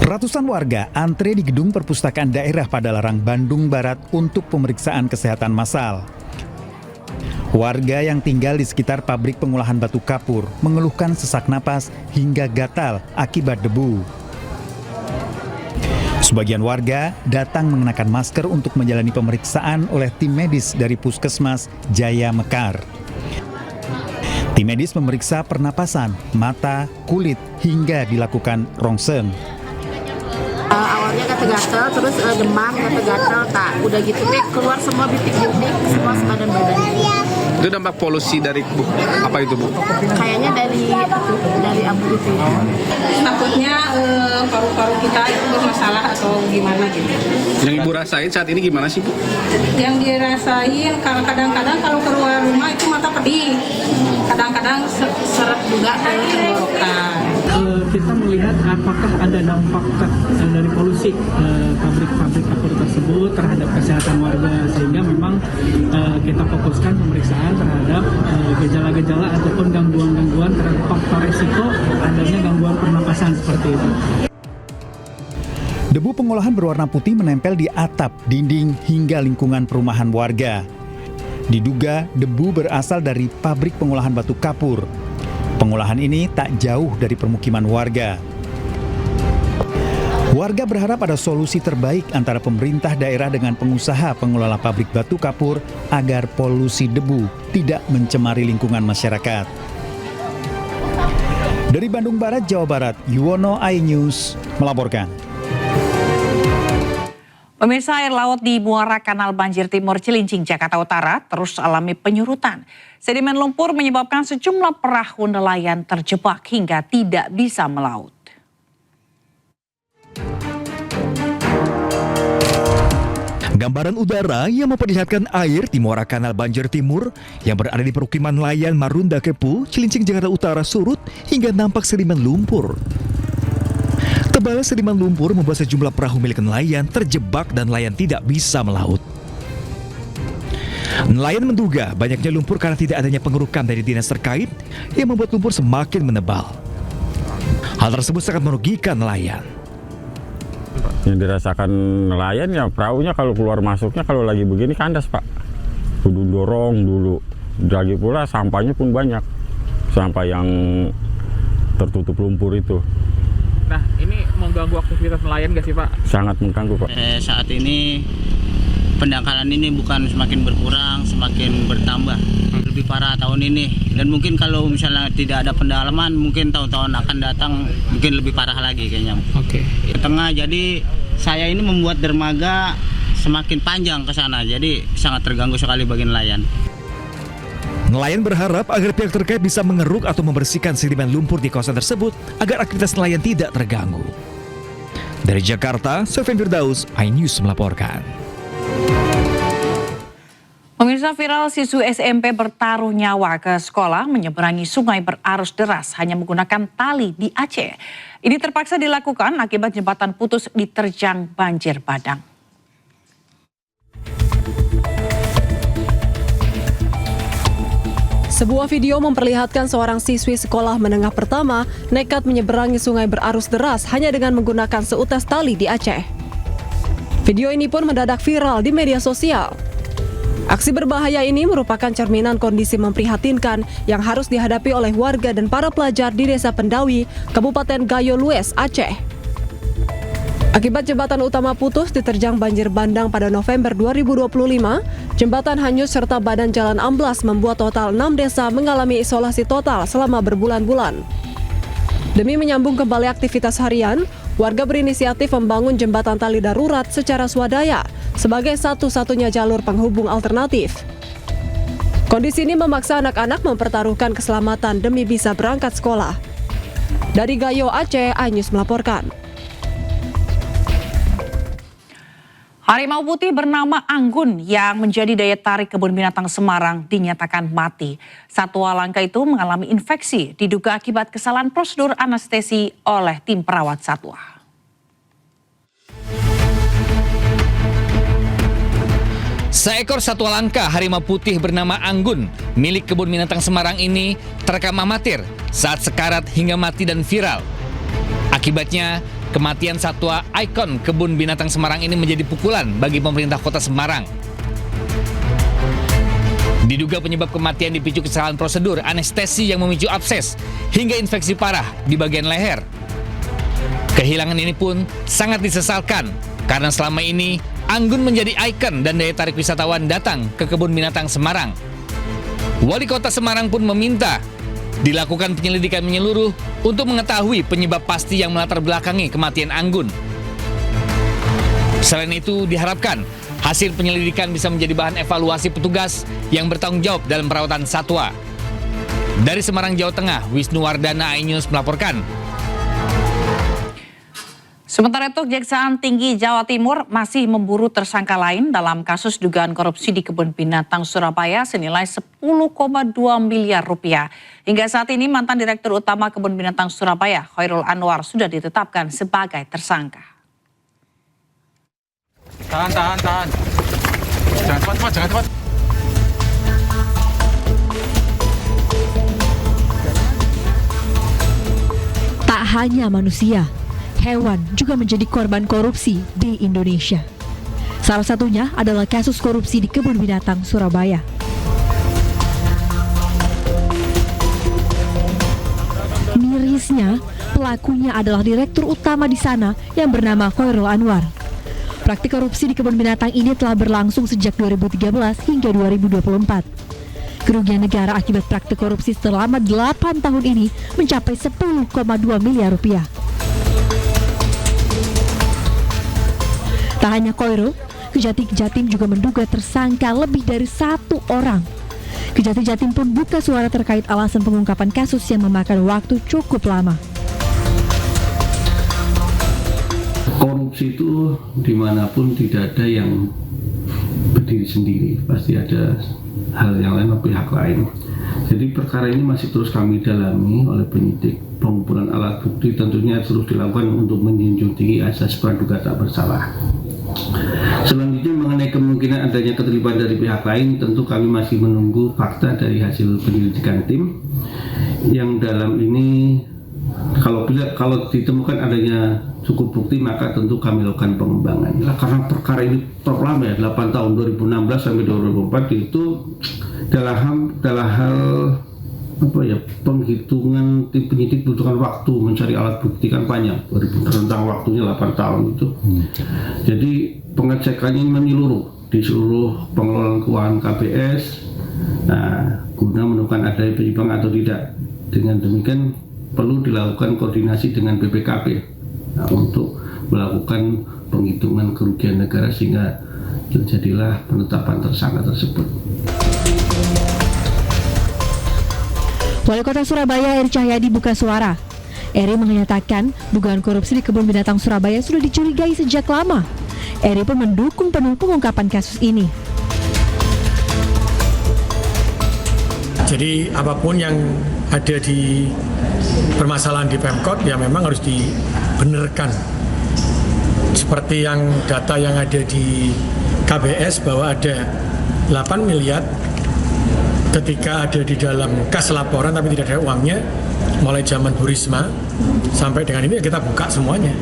Ratusan warga antre di gedung perpustakaan daerah Padalarang, Bandung Barat untuk pemeriksaan kesehatan massal. Warga yang tinggal di sekitar pabrik pengolahan batu kapur mengeluhkan sesak napas hingga gatal akibat debu. Sebagian warga datang mengenakan masker untuk menjalani pemeriksaan oleh tim medis dari Puskesmas Jaya Mekar. Tim medis memeriksa pernapasan, mata, kulit hingga dilakukan rongsen. Awalnya gatal-gatal, terus demam, gatal-gatal, udah gitu keluar semua bintik-bintik, semua sebadan badan. Itu dampak polusi dari apa itu, Bu? Kayaknya dari abu itu ya. Takutnya paru-paru kita itu bermasalah atau gimana gitu. Yang Ibu rasain saat ini gimana sih, Bu? Yang dirasain kadang-kadang kalau keluar rumah itu mata pedih. Kadang-kadang seret juga ke tenggorokan. Kita melihat apakah ada dampak dari polusi pabrik-pabrik kapur tersebut terhadap kesehatan warga, sehingga memang kita fokuskan pemeriksaan terhadap gejala-gejala ataupun gangguan-gangguan terhadap faktor risiko adanya gangguan pernapasan seperti itu. Debu pengolahan berwarna putih menempel di atap, dinding, hingga lingkungan perumahan warga. Diduga debu berasal dari pabrik pengolahan batu kapur. Pengolahan ini tak jauh dari permukiman warga. Warga berharap ada solusi terbaik antara pemerintah daerah dengan pengusaha pengelola pabrik batu kapur agar polusi debu tidak mencemari lingkungan masyarakat. Dari Bandung Barat, Jawa Barat, Yuwono, iNews melaporkan. Pemirsa, air laut di Muara Kanal Banjir Timur Cilincing, Jakarta Utara terus alami penyurutan. Sedimen lumpur menyebabkan sejumlah perahu nelayan terjebak hingga tidak bisa melaut. Gambaran udara yang memperlihatkan air di Muara Kanal Banjir Timur yang berada di permukiman nelayan Marunda Kepu, Cilincing, Jakarta Utara surut hingga nampak sedimen lumpur. Tebalnya sedimen lumpur membuat sejumlah perahu milik nelayan terjebak dan nelayan tidak bisa melaut. Nelayan menduga banyaknya lumpur karena tidak adanya pengerukan dari dinas terkait yang membuat lumpur semakin menebal. Hal tersebut sangat merugikan nelayan. Yang dirasakan nelayan ya perahunya kalau keluar masuknya kalau lagi begini kandas, Pak. Kudu dorong dulu. Lagi pula sampahnya pun banyak. Sampah yang tertutup lumpur itu. Nah, ini mengganggu aktivitas nelayan nggak sih, Pak? Sangat mengganggu, Pak. Saat ini pendangkalan ini bukan semakin berkurang, semakin bertambah. Lebih parah tahun ini. Dan mungkin kalau misalnya tidak ada pendalaman, mungkin tahun-tahun akan datang mungkin lebih parah lagi kayaknya. Oke. Di tengah, jadi saya ini membuat dermaga semakin panjang ke sana. Jadi sangat terganggu sekali bagi nelayan. Nelayan berharap agar pihak terkait bisa mengeruk atau membersihkan sedimen lumpur di kawasan tersebut agar aktivitas nelayan tidak terganggu. Dari Jakarta, Sofyan Firdaus, iNews melaporkan. Pemirsa, viral siswi SMP bertaruh nyawa ke sekolah menyeberangi sungai berarus deras hanya menggunakan tali di Aceh. Ini terpaksa dilakukan akibat jembatan putus diterjang banjir bandang. Sebuah video memperlihatkan seorang siswi sekolah menengah pertama nekat menyeberangi sungai berarus deras hanya dengan menggunakan seutas tali di Aceh. Video ini pun mendadak viral di media sosial. Aksi berbahaya ini merupakan cerminan kondisi memprihatinkan yang harus dihadapi oleh warga dan para pelajar di Desa Pendawi, Kabupaten Gayo Lues, Aceh. Akibat jembatan utama putus diterjang banjir bandang pada November 2025, jembatan hanyut serta badan jalan amblas membuat total 6 desa mengalami isolasi total selama berbulan-bulan. Demi menyambung kembali aktivitas harian, warga berinisiatif membangun jembatan tali darurat secara swadaya sebagai satu-satunya jalur penghubung alternatif. Kondisi ini memaksa anak-anak mempertaruhkan keselamatan demi bisa berangkat sekolah. Dari Gayo, Aceh, Ainus melaporkan. Harimau putih bernama Anggun yang menjadi daya tarik kebun binatang Semarang dinyatakan mati. Satwa langka itu mengalami infeksi diduga akibat kesalahan prosedur anestesi oleh tim perawat satwa. Seekor satwa langka harimau putih bernama Anggun milik kebun binatang Semarang ini terekam amatir saat sekarat hingga mati dan viral. Akibatnya, kematian satwa ikon kebun binatang Semarang ini menjadi pukulan bagi pemerintah kota Semarang. Diduga penyebab kematian dipicu kesalahan prosedur anestesi yang memicu abses hingga infeksi parah di bagian leher. Kehilangan ini pun sangat disesalkan karena selama ini Anggun menjadi ikon dan daya tarik wisatawan datang ke kebun binatang Semarang. Wali Kota Semarang pun meminta dilakukan penyelidikan menyeluruh untuk mengetahui penyebab pasti yang melatar belakangi kematian Anggun. Selain itu, diharapkan hasil penyelidikan bisa menjadi bahan evaluasi petugas yang bertanggung jawab dalam perawatan satwa. Dari Semarang, Jawa Tengah, Wisnu Wardana, iNews melaporkan. Sementara itu, Kejaksaan Tinggi Jawa Timur masih memburu tersangka lain dalam kasus dugaan korupsi di Kebun Binatang Surabaya senilai 10,2 miliar rupiah. Hingga saat ini mantan Direktur Utama Kebun Binatang Surabaya, Khairul Anwar, sudah ditetapkan sebagai tersangka. Tahan. Jangan cepat. Tak hanya manusia, hewan juga menjadi korban korupsi di Indonesia. Salah satunya adalah kasus korupsi di Kebun Binatang Surabaya. Mirisnya, pelakunya adalah Direktur Utama di sana yang bernama Khairul Anwar. Praktik korupsi di Kebun Binatang ini telah berlangsung sejak 2013 hingga 2024. Kerugian negara akibat praktik korupsi selama 8 tahun ini mencapai 10,2 miliar rupiah. Tak hanya Khairul, Kejati Jatim juga menduga tersangka lebih dari 1 orang. Kejati Jatim pun buka suara terkait alasan pengungkapan kasus yang memakan waktu cukup lama. Korupsi itu dimanapun tidak ada yang berdiri sendiri, pasti ada hal yang lain atau pihak lain. Jadi perkara ini masih terus kami dalami oleh penyidik. Pengumpulan alat bukti tentunya terus dilakukan untuk menjunjung tinggi asas praduga tak bersalah. Selanjutnya mengenai kemungkinan adanya keterlibatan dari pihak lain, tentu kami masih menunggu fakta dari hasil penyelidikan tim yang dalam ini kalau ditemukan adanya cukup bukti maka tentu kami lakukan pengembangan. Karena perkara ini terlalu lama ya, 8 tahun 2016 sampai 2024 itu dalam hal penghitungan tim penyidik butuhkan waktu mencari alat bukti kan panjang, rentang waktunya 8 tahun itu. Jadi pengecekannya menyeluruh di seluruh pengelolaan keuangan KBS, guna menemukan adanya penyimpangan atau tidak. Dengan demikian perlu dilakukan koordinasi dengan BPKP untuk melakukan penghitungan kerugian negara sehingga terjadilah penetapan tersangka tersebut. Wali Kota Surabaya Eri Cahyadi buka suara. Eri menyatakan dugaan korupsi di Kebun Binatang Surabaya sudah dicurigai sejak lama. Eri pun mendukung penuh pengungkapan kasus ini. Jadi apapun yang ada di permasalahan di Pemkot ya memang harus dibenarkan. Seperti yang data yang ada di KBS bahwa ada 8 miliar ketika ada di dalam kas laporan tapi tidak ada uangnya, mulai zaman Bu Risma sampai dengan ini kita buka semuanya.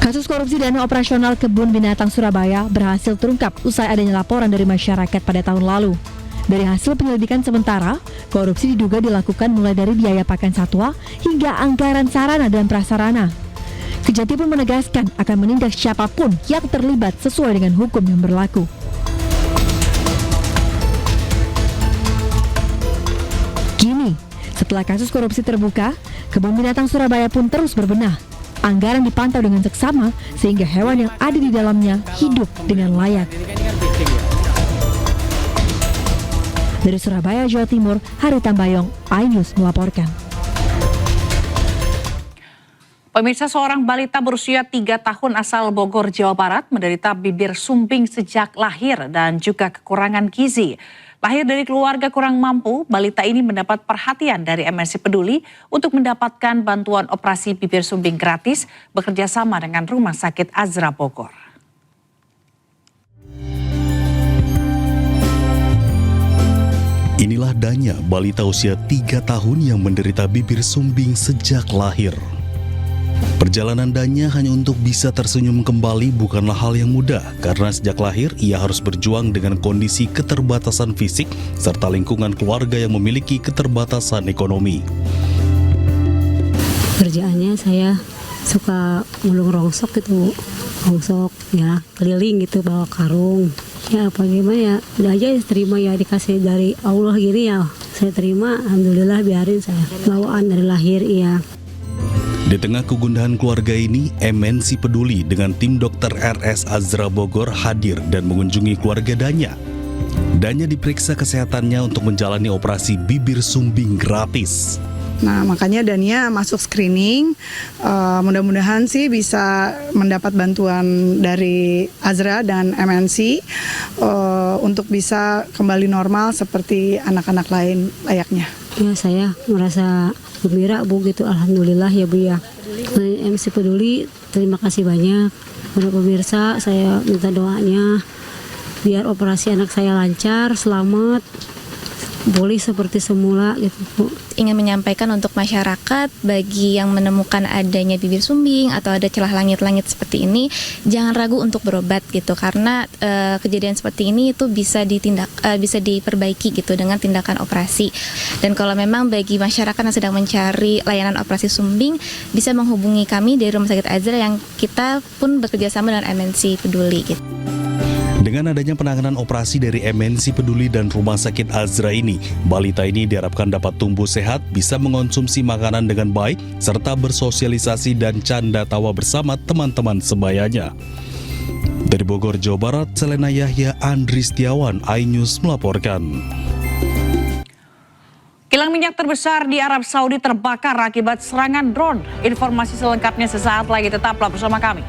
Kasus korupsi dana operasional Kebun Binatang Surabaya berhasil terungkap usai adanya laporan dari masyarakat pada tahun lalu. Dari hasil penyelidikan sementara, korupsi diduga dilakukan mulai dari biaya pakan satwa hingga anggaran sarana dan prasarana. Kejati pun menegaskan akan menindak siapapun yang terlibat sesuai dengan hukum yang berlaku. Kini, setelah kasus korupsi terbuka, Kebun Binatang Surabaya pun terus berbenah. Anggaran dipantau dengan seksama sehingga hewan yang ada di dalamnya hidup dengan layak. Dari Surabaya, Jawa Timur, Hari Tambayong, iNews melaporkan. Pemirsa, seorang balita berusia 3 tahun asal Bogor, Jawa Barat menderita bibir sumbing sejak lahir dan juga kekurangan gizi. Lahir dari keluarga kurang mampu, balita ini mendapat perhatian dari MNC Peduli untuk mendapatkan bantuan operasi bibir sumbing gratis bekerja sama dengan Rumah Sakit Azra Bogor. Inilah Danya, balita usia 3 tahun yang menderita bibir sumbing sejak lahir. Perjalanan Danya hanya untuk bisa tersenyum kembali bukanlah hal yang mudah, karena sejak lahir ia harus berjuang dengan kondisi keterbatasan fisik serta lingkungan keluarga yang memiliki keterbatasan ekonomi. Kerjaannya saya suka ngulung rongsok gitu, rongsok ya keliling gitu bawa karung. Ya apa gimana ya, udah aja terima ya, dikasih dari Allah gini ya, saya terima, alhamdulillah, biarin saya. Bawaan dari lahir iya. Di tengah kegundahan keluarga ini, MNC Peduli dengan tim dokter RS Azra Bogor hadir dan mengunjungi keluarga Danya. Danya diperiksa kesehatannya untuk menjalani operasi bibir sumbing gratis. Nah, makanya Dania masuk screening, mudah-mudahan sih bisa mendapat bantuan dari Azra dan MNC untuk bisa kembali normal seperti anak-anak lain layaknya. Ya, saya merasa gembira Bu gitu, alhamdulillah ya Bu ya. MNC Peduli, terima kasih banyak. Para pemirsa, saya minta doanya biar operasi anak saya lancar, selamat, boleh seperti semula gitu Bu. Ingin menyampaikan untuk masyarakat bagi yang menemukan adanya bibir sumbing atau ada celah langit-langit seperti ini, jangan ragu untuk berobat gitu, karena kejadian seperti ini itu bisa diperbaiki gitu dengan tindakan operasi. Dan kalau memang bagi masyarakat yang sedang mencari layanan operasi sumbing, bisa menghubungi kami dari Rumah Sakit Azra yang kita pun bekerjasama dengan MNC Peduli gitu. Dengan adanya penanganan operasi dari MNC Peduli dan Rumah Sakit Azra ini, balita ini diharapkan dapat tumbuh sehat, bisa mengonsumsi makanan dengan baik, serta bersosialisasi dan canda tawa bersama teman-teman sebayanya. Dari Bogor, Jawa Barat, Selena Yahya, Andri Setiawan, iNews melaporkan. Kilang minyak terbesar di Arab Saudi terbakar akibat serangan drone. Informasi selengkapnya sesaat lagi, tetaplah bersama kami.